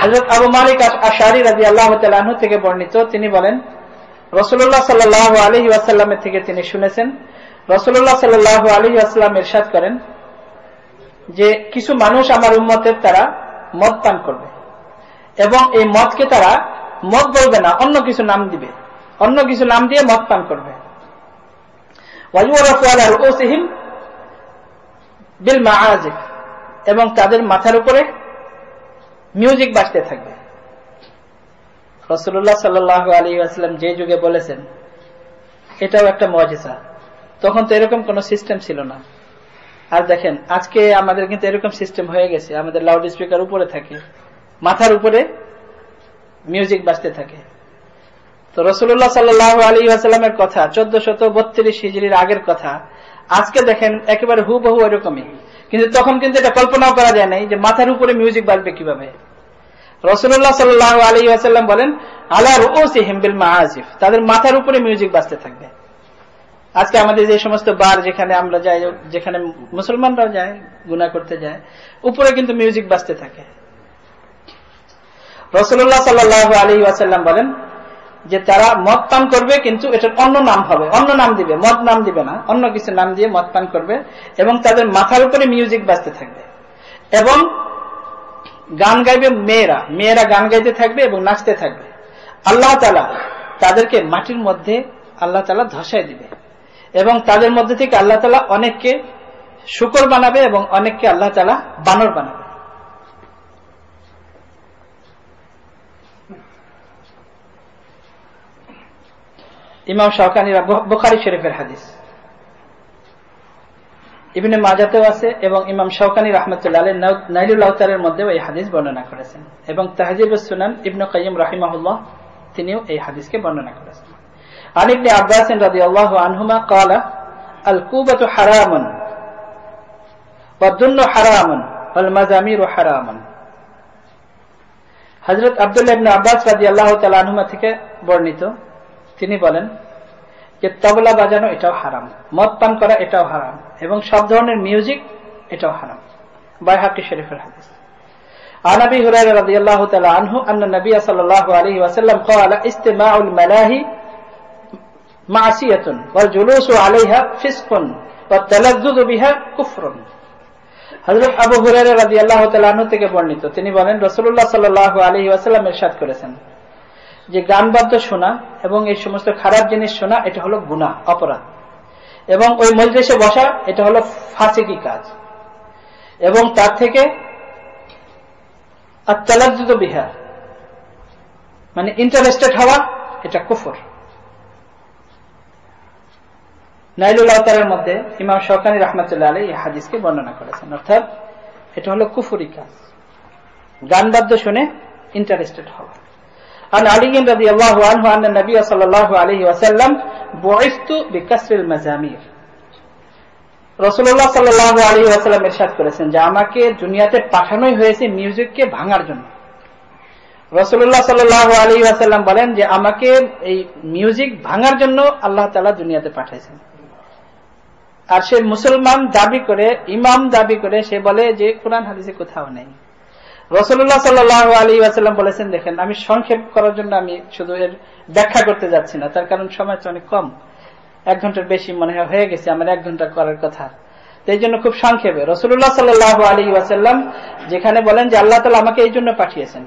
হযরত আবু মালিক আশআরী রাদিয়াল্লাহু তাআলা আনহু থেকে বর্ণিত, তিনি বলেন রাসূলুল্লাহ সাল্লাল্লাহু আলাইহি ওয়াসাল্লামের থেকে তিনি শুনেছেন রাসূলুল্লাহ সাল্লাল্লাহু আলাইহি ওয়াসাল্লাম ইরশাদ করেন যে কিছু মানুষ আমার উম্মতের তারা মদ পান করবে এবং এই মদকে তারা মদ বলবে না, অন্য কিছু নাম দিবে, অন্য কিছু নাম দিয়ে মদ পান করবে। ওয়ায়ুরাফু আলা রুউসিহিম বিল মাআজিফ, এবং তাদের মাথার উপরে মিউজিক বাজতে থাকবে। রাসূলুল্লাহ সাল্লাল্লাহু আলাইহি ওয়াসাল্লাম যে যুগে বলেছেন এটাও একটা মুআজিজা, তখন তো এরকম কোন সিস্টেম ছিল না। আর দেখেন আজকে আমাদের কিন্তু এরকম সিস্টেম হয়ে গেছে, আমাদের লাউড স্পিকার উপরে থাকে, মাথার উপরে মিউজিক বাজতে থাকে। তো রাসূলুল্লাহ সাল্লাল্লাহু আলাইহি ওয়াসাল্লামের কথা 1432 হিজরির আগের কথা, আজকে দেখেন একেবারে হুবহু এরকমই, কিন্তু তখন কিন্তু এটা কল্পনাও করা যায় নাই যে মাথার উপরে মিউজিক বাজবে কিভাবে। রাসূলুল্লাহ সাল্লাল্লাহু আলাইহি ওয়াসাল্লাম বলেন আলা রুউসিহিম বিল মাআজিফ, তাদের মাথার উপরে মিউজিক বাজতে থাকবে। আজকে আমাদের যে সমস্ত বার যেখানে আমরা যাই, যেখানে মুসলমানরাও যায় গুনাহ করতে যায়, উপরে কিন্তু মিউজিক বাজতে থাকে। রাসূলুল্লাহ সাল্লাল্লাহু আলাইহি ওয়াসাল্লাম বলেন যে তারা মদ পান করবে কিন্তু এটার অন্য নাম হবে, অন্য নাম দিবে, মদ নাম দিবে না, অন্য কিছু নাম দিয়ে মদ পান করবে এবং তাদের মাথার উপরে মিউজিক বাজতে থাকবে এবং গান গাইবে, মেয়েরা গান গাইতে থাকবে এবং নাচতে থাকবে। আল্লাহ তাআলা তাদেরকে মাটির মধ্যে আল্লাহ তাআলা ধসায় দিবে এবং তাদের মধ্যে থেকে আল্লাহ তাআলা অনেককে শূকর বানাবে এবং অনেককে আল্লাহ তাআলা বানর বানাবে। ইমাম শাওকানী বুখারী শরীফের হাদিস, ইবনে মাজাতেও আছে এবং ইমাম শাওকানী রাহমাতুল্লাহ আলাইহি নাইলুল আওতারের মধ্যেও এই হাদিস বর্ণনা করেছেন এবং তাহজিবুস সুনান ইবনে কাইয়িম রাহিমাহুল্লাহ তিনিও এই হাদিসকে বর্ণনা করেছেন। عن ابن عباس رضي الله عنهما قال الكوبة حرام والدن حرام والمزامير حرام. হযরত আব্দুল্লাহ ইবনে আব্বাস রাদিয়াল্লাহু তাআলা আনহুমা থেকে বর্ণিত, তিনি বলেন যে তবলা বাজানো এটাও হারাম, মদ পান করা এটাও হারাম এবং সব ধরনের মিউজিক এটাও হারাম। বাইহাকি শরীফের হাদিস। عن ابي هريره رضي الله تعالى عنه ان النبي صلى الله عليه وسلم قال استماع الملاهي معصية والجلوس عليها فسق والتلذذ بها كفر. হযরত আবু হুরায়রা রাদিয়াল্লাহু তাআলা আনহু থেকে বর্ণিত, তিনি বলেন রাসূলুল্লাহ সাল্লাল্লাহু আলাইহি ওয়াসাল্লাম ইরশাদ করেছেন যে গান বাদ্য শোনা এবং এই সমস্ত খারাপ জিনিস শোনা এটা হলো গুনাহ, অপরাধ, এবং ওই মজলিসে বসা এটা হলো ফাসিকি কাজ এবং তার থেকে আত-তালাজ্জুযু বিহা মানে ইন্টারেস্টেড হওয়া এটা কুফর। নাইলুল আওতারের মধ্যে ইমাম শাওকানী রাহমাতুল্লাহ আলাইহি এই হাদিসকে বর্ণনা করেছেন, অর্থাৎ এটা হলো কুফরি কাজ, গান বাদ্য শুনে ইন্টারেস্টেড হওয়া। عن علي رضي الله عنه أن النبي صلى الله عليه وسلم بعثت بكسر المزامير. রাসূলুল্লাহ সাল্লাল্লাহু আলাইহি ওয়াসাল্লাম ইরশাদ করেছেন যে আমাকে দুনিয়াতে পাঠানোই হয়েছে মিউজিককে ভাঙার জন্য। রাসূলুল্লাহ সাল্লাল্লাহু আলাইহি ওয়াসাল্লাম বলেন যে আমাকে এই মিউজিক ভাঙার জন্য আল্লাহ তাআলা দুনিয়াতে পাঠাইছেন। আর সে মুসলমান দাবি করে, ইমাম দাবি করে, সে বলে যে কোরআন হাদিসে কোথাও নেই। রাসূলুল্লাহ সাল্লাল্লাহু আলাইহি ওয়াসাল্লাম বলেছেন, দেখেন আমি সংক্ষেপ করার জন্য আমি শুধু এর ব্যাখ্যা করতে যাচ্ছি না, তার কারণ সময় অনেক কম, 1 ঘন্টার বেশি মনে হয়ে গেছে আমার 1 ঘন্টা করার কথা। এই জন্য খুব সংক্ষেপে রাসূলুল্লাহ সাল্লাল্লাহু আলাইহি ওয়াসাল্লাম যেখানে বলেন যে আল্লাহ তাআলা আমাকে এই জন্য পাঠিয়েছেন,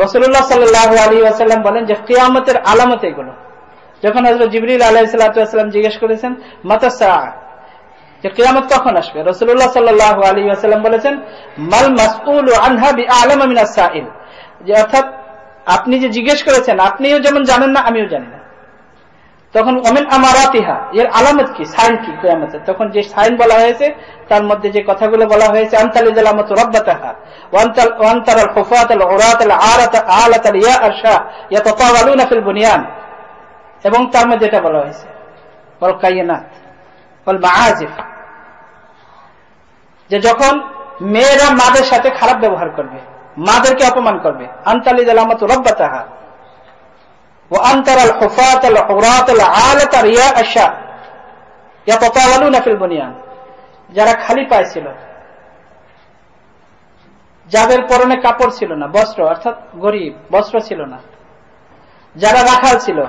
রাসূলুল্লাহ সাল্লাল্লাহু আলাইহি ওয়াসাল্লাম বলেন যে কিয়ামতের আলামত এগুলো। যখন হযরত জিবরিল আলাইহিস সালাতু ওয়াসসালাম জিজ্ঞেস করেছেন মাতা সাআ, যে কিয়ামত কখন আসবে, রাসূলুল্লাহ সাল্লাল্লাহু আলাইহি ওয়াসাল্লাম বলেছেন মাল মাসউলু আনহা বিআলামা মিনাস সাইল, যে অর্থাৎ আপনি যে জিজ্ঞেস করেছেন আপনিও যেমন জানেন না আমিও জানি না। তখন ওমিন আমারাতিহা, এর আলামত কি, সাইন কি কিয়ামতের, তখন যে সাইন বলা হয়েছে তার মধ্যে যে কথাগুলো বলা হয়েছে আনতালিল আমাতু রাব্বাতাহা ওয়া আনতারাল হুফাতাল উরাতাল আলাতাল ইয়াশা ইয়াতাতাওয়ালুনা ফিল বুনিয়ান, এবং তার মধ্যে এটা বলা হয়েছে ওয়াল কায়নাত ওয়াল মাআজিফ, যে যখন মেয়েরা মাদের সাথে খারাপ ব্যবহার করবে, মাদেরকে অপমান করবে, আনতালিল আমাতু রাব্বাতাহা ওয়া আনতারাল হুফাতাল উরাতাল আলাতাল ইয়াশা ইয়াতাতাওয়ালুনা ফিল বুনিয়ান, যারা খালি পায়ে ছিল, যাদের পরনে কাপড় ছিল না, বস্ত্র অর্থাৎ গরিব, বস্ত্র ছিল না, যারা রাখাল ছিল,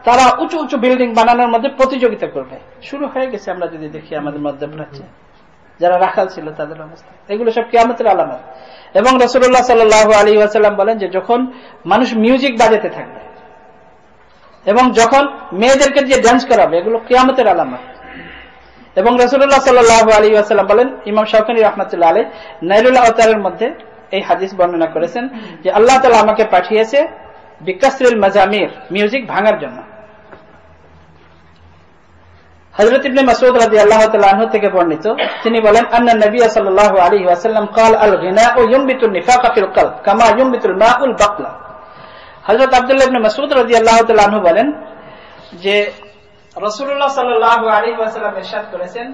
তারা উঁচু উঁচু বিল্ডিং বানানোর মধ্যে প্রতিযোগিতা করবে। শুরু হয়ে গেছে, আমরা যদি দেখি আমাদের মধ্যে হচ্ছে যারা রাখাল ছিল তাদের অবস্থা। এগুলো সব কিয়ামতের আলামত। এবং রাসূলুল্লাহ সাল্লাল্লাহু আলাইহি ওয়াসাল্লাম বলেন যে যখন মানুষ মিউজিক বাজাতে থাকবে এবং যখন মেয়েদেরকে দিয়ে ডান্স করাবে, এগুলো কিয়ামতের আলামত। এবং রাসূলুল্লাহ সাল্লাল্লাহু আলাইহি ওয়াসাল্লাম বলেন, ইমাম শাওকানী রাহমাতুল্লাহ আলাইহি নাইলুল আওতারের মধ্যে এই হাদিস বর্ণনা করেছেন যে আল্লাহ তাআলা আমাকে পাঠিয়েছে বিকাসরিল মাজামির, মিউজিক ভাঙার জন্য। হযরত ইবনে মাসউদ রাদিয়াল্লাহু তাআলা আনহু থেকে বর্ণিত, তিনি বলেন আন্না নবী সাল্লাল্লাহু আলাইহি ওয়াসাল্লাম قال الغناء ينبت النفاق في القلب كما ينبت الماء البقلة। হযরত আব্দুল্লাহ ইবনে মাসউদ রাদিয়াল্লাহু তাআলা আনহু বলেন যে রাসূলুল্লাহ সাল্লাল্লাহু আলাইহি ওয়াসাল্লাম ইরশাদ করেছেন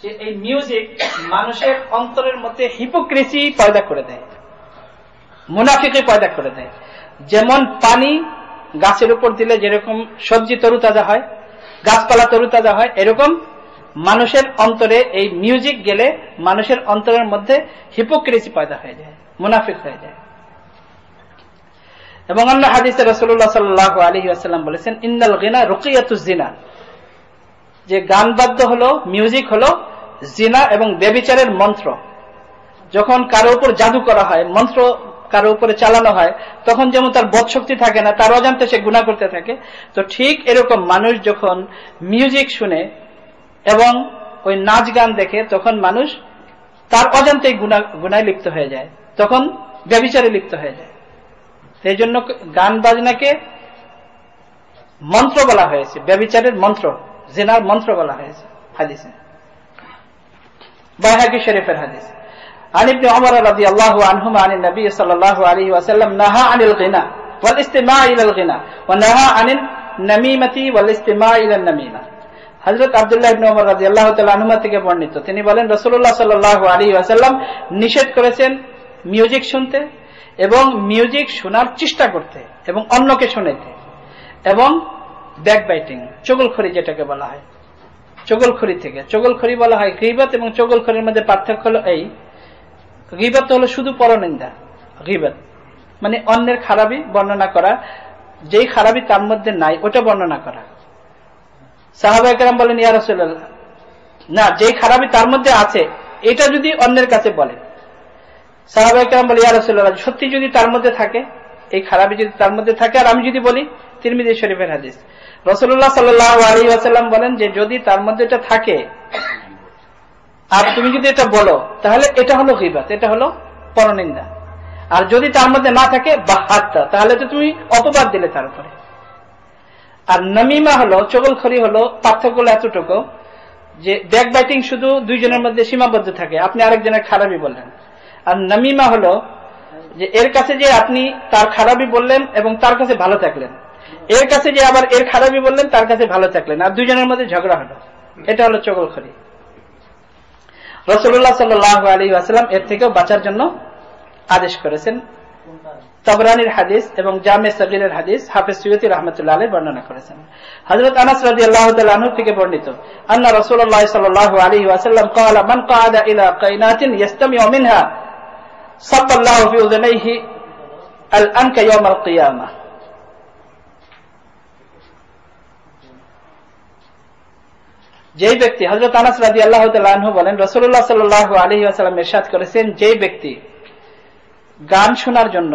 যে এই মিউজিক মানুষের অন্তরের মধ্যে হিপোক্রিসি পয়দা করে দেয়, মুনাফিকি পয়দা করে দেয়। যেমন পানি গাছের উপর দিলে যেরকম সবজি তরুতাজা হয়, গাছপালা তরুতাজা হয়, এরকম মানুষের অন্তরে এই মিউজিক গেলে মানুষের অন্তরের মধ্যে হিপোক্রিসি পয়দা হয়ে যায়, মুনাফিক হয়ে যায়। এবং অন্য হাদিসে রাসূলুল্লাহ সাল্লাল্লাহু আলাইহি ওয়াসাল্লাম বলেছেন ইন্নাল গিনা রুকিয়াতুজ জিনা, যে গান বাদ্য হলো, মিউজিক হলো জিনা এবং ব্যভিচারের মন্ত্র। যখন কারো উপর জাদু করা হয়, মন্ত্র কারো উপরে চালানো হয়, তখন যেমন তার বোধশক্তি থাকে না, তার অজান্তে সে গুনাহ করতে থাকে। তো ঠিক এরকম মানুষ যখন মিউজিক শুনে এবং ওই নাচ গান দেখে, তখন মানুষ তার অজান্তে গুনায় লিপ্ত হয়ে যায়, তখন ব্যভিচারে লিপ্ত হয়ে যায়। এই জন্য গান বাজনাকে মন্ত্র বলা হয়েছে, ব্যভিচারের মন্ত্র, জিনার মন্ত্র বলা হয়েছে হাদিসে। বাইহাকি শরীফের হাদিস, عن ابن عمر رضي الله عنهما عن النبي صلى الله عليه وسلم نهى عن الغناء والاستماع الى الغناء ونهى عن النميمة والاستماع الى النميمة। হযরত আব্দুল্লাহ ইবনে ওমর রাদিয়াল্লাহু তাআলা আনহুমা থেকে বর্ণিত, তিনি বলেন রাসূলুল্লাহ সাল্লাল্লাহু আলাইহি ওয়াসাল্লাম নিষেধ করেছেন মিউজিক শুনতে এবং মিউজিক শোনার চেষ্টা করতে এবং অন্যকে শোনাইতে, এবং ব্যাকবাইটিং, চগলখড়ি যেটাকে বলা হয়, চগলখড়ি থেকে, চগলখড়ি বলা হয় গীবত এবং চগলখড়ির মধ্যে পার্থক্য হলো এই, গীবত হলো শুধু পরনিন্দা, গীবত মানে অন্যের খারাপি বর্ণনা করা, যেই খারাপি তার মধ্যে নাই ওটা বর্ণনা করা। সাহাবায়ে কেরাম বলেন ইয়া রাসূলুল্লাহ, না, যেই খারাপি তার মধ্যে আছে এটা যদি অন্যের কাছে বলে, সাহাবায়ে কেরাম বলে ইয়া রাসূলুল্লাহ, সত্যি যদি তার মধ্যে থাকে, এই খারাপি যদি তার মধ্যে থাকে আর আমি যদি বলি, তিরমিজি শরীফের হাদিস, রাসূলুল্লাহ সাল্লাল্লাহু আলাইহি ওয়াসাল্লাম বলেন যে যদি তার মধ্যে এটা থাকে আর তুমি যদি এটা বলো, তাহলে এটা হলো গীবত, এটা হলো পরনিন্দা। আর যদি তার মধ্যে না থাকে বাহাত্তা, তাহলে তো তুমি অপবাদ দিলে তার উপরে। আর নামিমা হলো, চগলখড়ি হলো, পার্থক্য হলো এতটুকু যে ব্যাকবাইটিং শুধু দুইজনের মধ্যে সীমাবদ্ধ থাকে, আপনি আরেকজনের খারাপই বললেন। আর নামিমা হলো যে এর কাছে যে আপনি তার খারাপই বললেন এবং তার কাছে ভালো থাকলেন, এর কাছে যে আবার এর খারাপই বললেন, তার কাছে ভালো থাকলেন, আর দুইজনের মধ্যে ঝগড়া হলো, এটা হলো চগলখড়ি। রাসূলুল্লাহ সাল্লাল্লাহু আলাইহি ওয়াসাল্লাম এর থেকেও বাঁচার জন্য আদেশ করেছেন। তাবরানির হাদিস এবং জামে সগীরের হাদিস হাফেজ সুয়ুতী রাহমাতুল্লাহ আলাইহি বর্ণনা করেছেন। হযরত আনাস রাদিয়াল্লাহু তাআলা আনহু থেকে বর্ণিত, আন্না রাসূলুল্লাহ সাল্লাল্লাহু আলাইহি ওয়াসাল্লাম قال من قعد الى قينات يستمع منها صب الله في اذنيه الانك يوم القيامه। যেই ব্যক্তি, হযরত আনাস রাদিয়াল্লাহু তাআলা আনহু বলেন, রাসূলুল্লাহ সাল্লাল্লাহু আলাইহি ওয়াসাল্লাম ইরশাদ করেছেন, যেই ব্যক্তি গান শোনার জন্য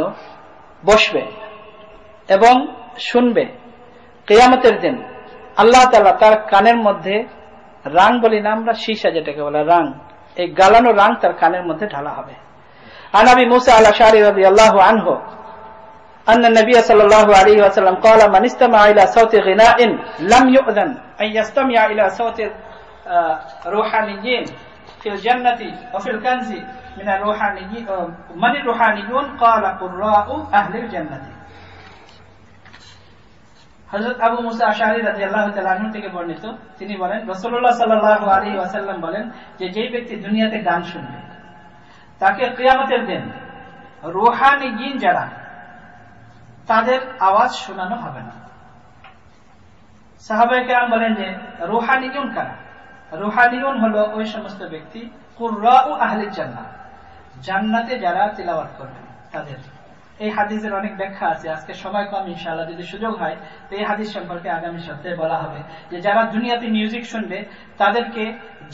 বসবে এবং শুনবে, কিয়ামতের দিন আল্লাহ তাআলা তার কানের মধ্যে রাং বলি না আমরা, সীসা যেটাকে বলে রাং, এই গালানো রাং তার কানের মধ্যে ঢালা হবে। আন আবি মুসা আল-আশআরী রাদিয়াল্লাহু আনহু أن النبي صلى الله عليه وسلم قال من استمع إلى صوت غناء لم يؤذن أن يستمع إلى صوت روحانيين في الجنة وفي الكنز من الروحانيين من الروحانيون قال قراء أهل الجنة. হযরত আবু মুসা আশআরী রাদিয়াল্লাহু তাআলা আনহু থেকে বর্ণিত, তিনি বলেন রাসূলুল্লাহ সাল্লাল্লাহু আলাইহি ওয়াসাল্লাম বলেন যে যেই ব্যক্তি দুনিয়াতে গান শুনবে তাকে কিয়ামতের দিন রূহানিয়িন যারা তাদের আওয়াজ শোনানো হবে না। সাহাবায়ে কেরাম বলেন যে রূহানিয়ুন কারা? রূহানিয়ুন হলো ওই সমস্ত ব্যক্তি কুররাউ আহলিল জান্নাহ, জান্নাতে যারা তিলাওয়াত করবেন তাদের। এই হাদিসের অনেক ব্যাখ্যা আছে, আজকে সময় কম, ইনশাআল্লাহ যদি সুযোগ হয় তো এই হাদিস সম্পর্কে আগামী সপ্তাহে বলা হবে যে যারা দুনিয়াতে মিউজিক শুনবে তাদেরকে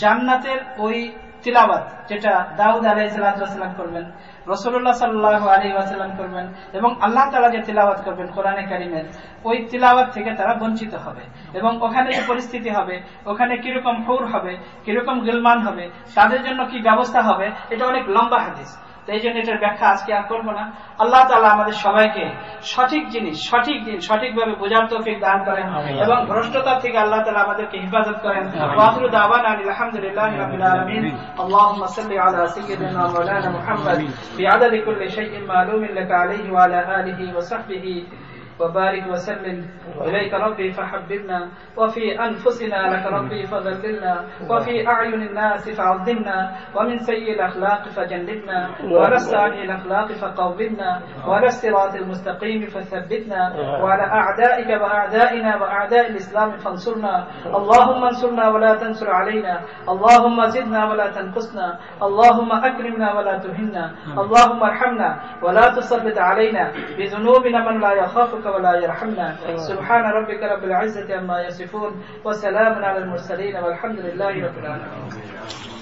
জান্নাতের ওই তিলাওয়াত যেটা দাউদ আলাইহিস সালাম করবেন, রাসূলুল্লাহ সাল্লাল্লাহু আলাইহি ওয়াসাল্লাম করবেন এবং আল্লাহ তাআলা যে তিলাওয়াত করবেন কোরআনে কারীমের, ওই তিলাওয়াত থেকে তারা বঞ্চিত হবে। এবং ওখানে যে পরিস্থিতি হবে, ওখানে কিরকম হুর হবে, কিরকম গিলমান হবে, তাদের জন্য কি ব্যবস্থা হবে, এটা অনেক লম্বা হাদিস, তো এই জন্য এটার ব্যাখ্যা আজকে আর করবো না। আল্লাহ তাআলা আমাদের সবাইকে সঠিক জিনিস সঠিক দিন সঠিকভাবে বোঝার তৌফিক দান করেন এবং ভ্রষ্টতা থেকে আল্লাহ তাআলা আমাদেরকে হেফাজত করেন। ওয়া আখিরু দাওয়ানা আলহামদুলিল্লাহি রাব্বিল আলামিন। আল্লাহুম্মা সাল্লি আলা সাইয়্যিদিনা মাওলানা মুহাম্মদ বিআদাদি কুল্লি শাইইন মালুমিন লাকা আলাইহি ওয়া আলা আলিহি ওয়া সাহবিহি وبارك وسلم. إليك ربي فحببنا وفي أنفسنا لك ربي فذللنا وفي أعين الناس فعظمنا ومن سيء الأخلاق فجنبنا وعلى السعي الأخلاق فقومنا وعلى الصراط المستقيم فثبتنا وعلى أعدائك وأعدائنا وأعداء الإسلام فانصرنا. اللهم انصرنا ولا تنصر علينا، اللهم زدنا ولا تنقصنا، اللهم أكرمنا ولا تهنا، اللهم ارحمنا ولا تسلط علينا بذنوبنا من لا يخافك ولا يرحمنا. سبحان ربك رب العزة عما يصفون وسلام على المرسلين والحمد لله رب العالمين.